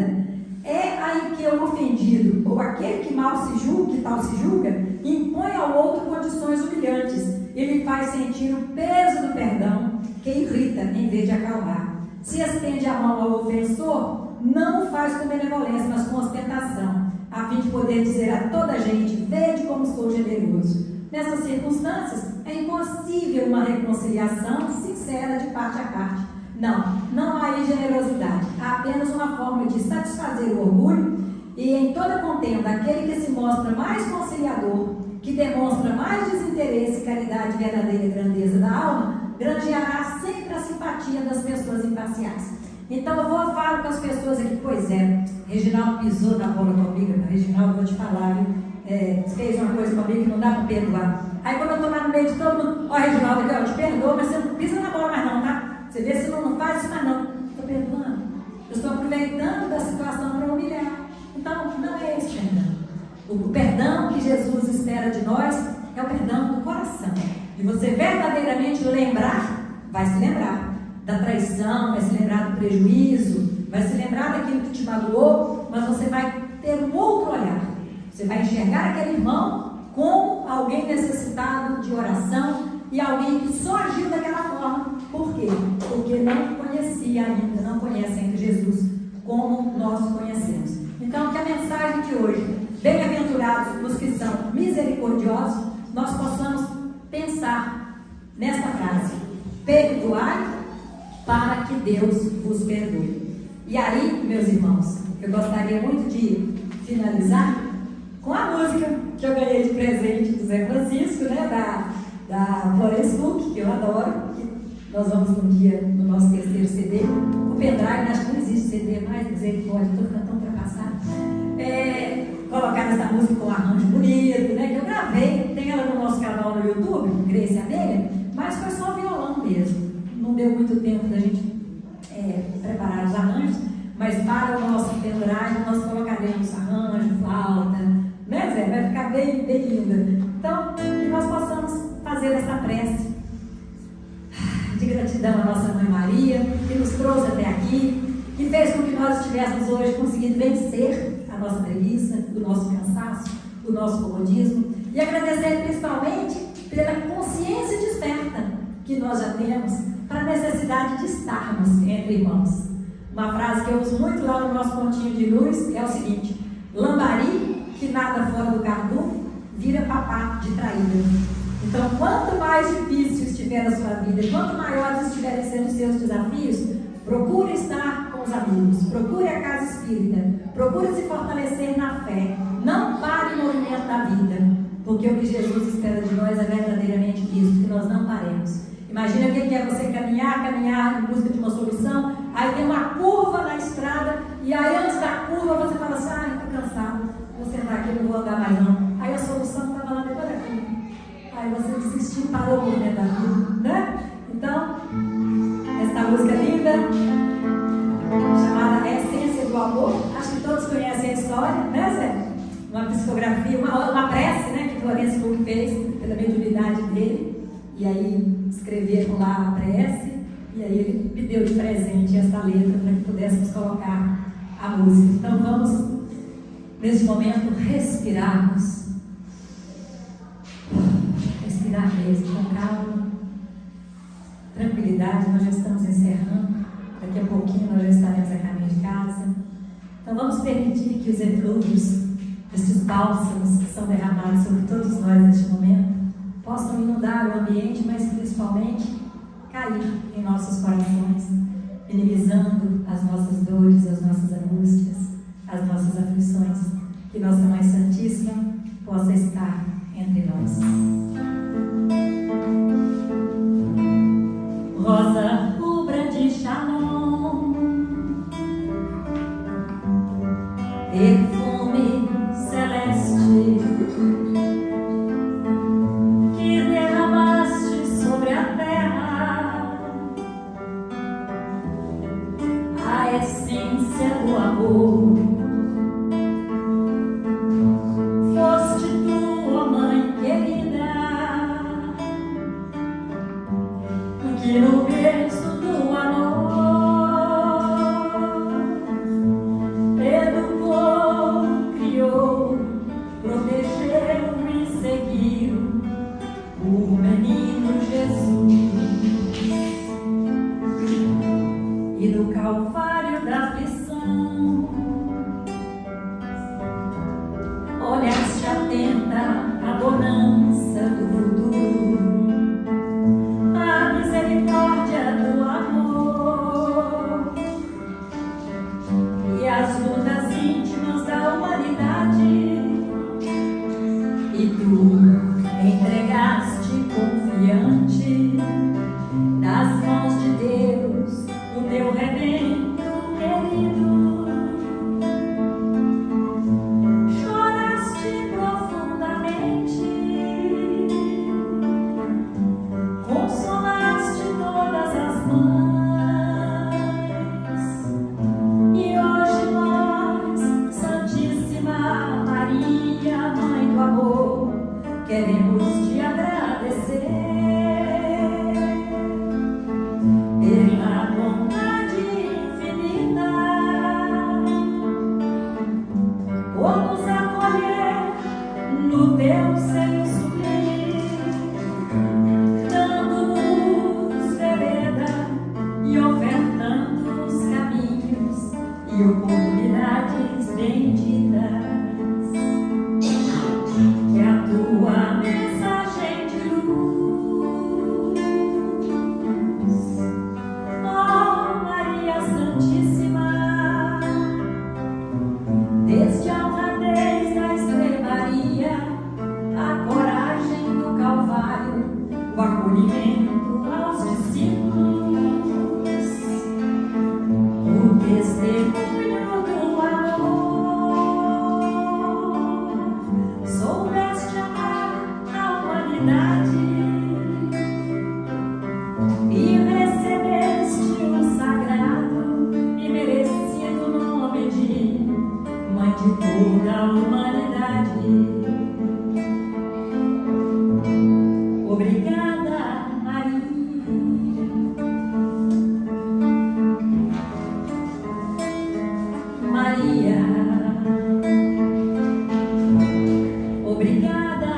é a em que o ofendido, ou aquele que tal se julga, impõe ao outro condições humilhantes e lhe faz sentir o peso do perdão, que irrita em vez de acalmar. Se estende a mão ao ofensor, não o faz com benevolência, mas com ostentação, a fim de poder dizer a toda a gente, vede como sou generoso. Nessas circunstâncias, é impossível uma reconciliação sincera de parte a parte. Não há aí generosidade, há apenas uma forma de satisfazer o orgulho e em toda contenda, aquele que se mostra mais conciliador, que demonstra mais desinteresse, caridade, verdadeira grandeza da alma, granjeará sempre a simpatia das pessoas imparciais. Então eu falo com as pessoas aqui, pois é, Reginaldo pisou na bola comigo, Reginaldo, vou te falar, fez uma coisa comigo que não dá para perdoar. Aí quando eu estou lá no meio de todo mundo, Reginaldo, aqui, eu te perdoo, mas você não pisa na bola mais não, tá? Você vê se não faz isso mais não. Estou perdoando. Eu estou aproveitando da situação para humilhar. Então não é esse perdão. O perdão que Jesus espera de nós é o perdão do coração. E você verdadeiramente vai se lembrar da traição, vai se lembrar do prejuízo, vai se lembrar daquilo que te magoou, mas você vai ter um outro olhar. Você vai enxergar aquele irmão como alguém necessitado de oração e alguém que só agiu daquela forma. Por quê? Porque não conhecia ainda, não conhece ainda Jesus como nós conhecemos. Então, que a mensagem de hoje, bem-aventurados os que são misericordiosos, nós possamos pensar nesta frase: perdoai para que Deus vos perdoe. E aí, meus irmãos, eu gostaria muito de finalizar com a música que eu ganhei de presente do Zé Francisco, né, da Florence Cook, que eu adoro, que nós vamos um dia no nosso 3º CD, o pendrive, acho que não existe CD mais, misericórdia, estou ficando tão ultrapassado, colocar essa música com um arranjo bonito, né, que eu gravei, tem ela no nosso canal no YouTube, Grace Abelha, mas foi só violão mesmo, não deu muito tempo da gente preparar os arranjos, mas para o nosso pendrive nós colocaremos arranjo, flauta, né, Zé? Vai ficar bem, bem linda. Então, que nós possamos fazer essa prece de gratidão à nossa Mãe Maria, que nos trouxe até aqui, que fez com que nós estivéssemos hoje conseguindo vencer a nossa preguiça, o nosso cansaço, o nosso comodismo, E agradecer principalmente pela consciência desperta que nós já temos para a necessidade de estarmos entre irmãos. Uma frase que eu uso muito lá no nosso pontinho de luz é o seguinte: lambari que nada fora do cardume vira papá de traíra. Então, quanto mais difícil estiver a sua vida, quanto maiores estiverem sendo os seus desafios, procure estar com os amigos, procure a casa espírita, procure se fortalecer na fé. Não pare o movimento da vida, porque o que Jesus espera de nós é verdadeiramente isso, que nós não paremos. Imagina o que é você caminhar em busca de uma solução, aí tem uma curva na estrada, e aí antes da curva você fala assim: ai, estou cansado, vou sentar aqui, não vou andar mais não. Aí a solução estava lá depois da curva. Aí você desistiu, parou o movimento da vida, né? Então, essa música linda, chamada Essência do Amor, acho que todos conhecem a história, né, Zé? Uma psicografia, uma prece, né, que Florencio Hugo fez pela mediunidade dele, e aí escreveram lá a prece, e aí ele me deu de presente essa letra para que pudéssemos colocar a música. Então vamos, nesse momento, respirarmos. Respirar mesmo, com calma, tranquilidade. Nós já estamos encerrando, daqui a pouquinho nós já estaremos a caminho de casa. Então vamos permitir que os eflúvios, estes bálsamos que são derramados sobre todos nós neste momento, possam inundar o ambiente, mas principalmente cair em nossos corações, minimizando as nossas dores, as nossas angústias, as nossas aflições. Que Nossa Mãe Santíssima possa estar entre nós. Rosa rubra de Shalom, perfume celeste que derramaste sobre a terra, a essência do amor. Foste tu, ó Mãe querida, que no berço do amor educou, criou, protegeu e seguiu o menino Jesus. E no calvário da aflição olhaste atenta a bonança do futuro, a misericórdia do amor e as lutas íntimas da humanidade. E tu entregaste confiante nas mãos de Deus o teu rebento querido. Choraste profundamente, consolaste todas as mães, e hoje nós, Santíssima Maria, Mãe do Amor, queremos te agradecer pela bondade infinita, por nos acolher no teu seio sublime, dando-nos vereda e ofertando os caminhos e oportunidades benditas. Que a tua mensagem de luz, ó Maria Santíssima, desde a honradez da estrebaria, a coragem do Calvário, o acolhimento aos discípulos, o testemunho do amor, soubeste amar a humanidade e recebeste o sagrado e merecido nome de Mãe de toda a humanidade. Obrigada, Maria. Maria. Obrigada,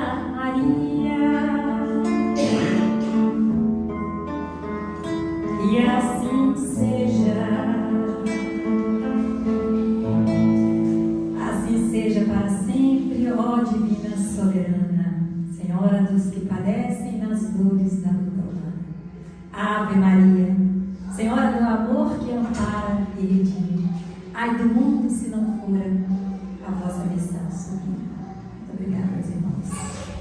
Senhora dos que padecem nas dores da luta humana. Ave Maria, Senhora do amor que ampara e redime. Ai do mundo se não fora a vossa missão sublime. Muito obrigada, meus irmãos.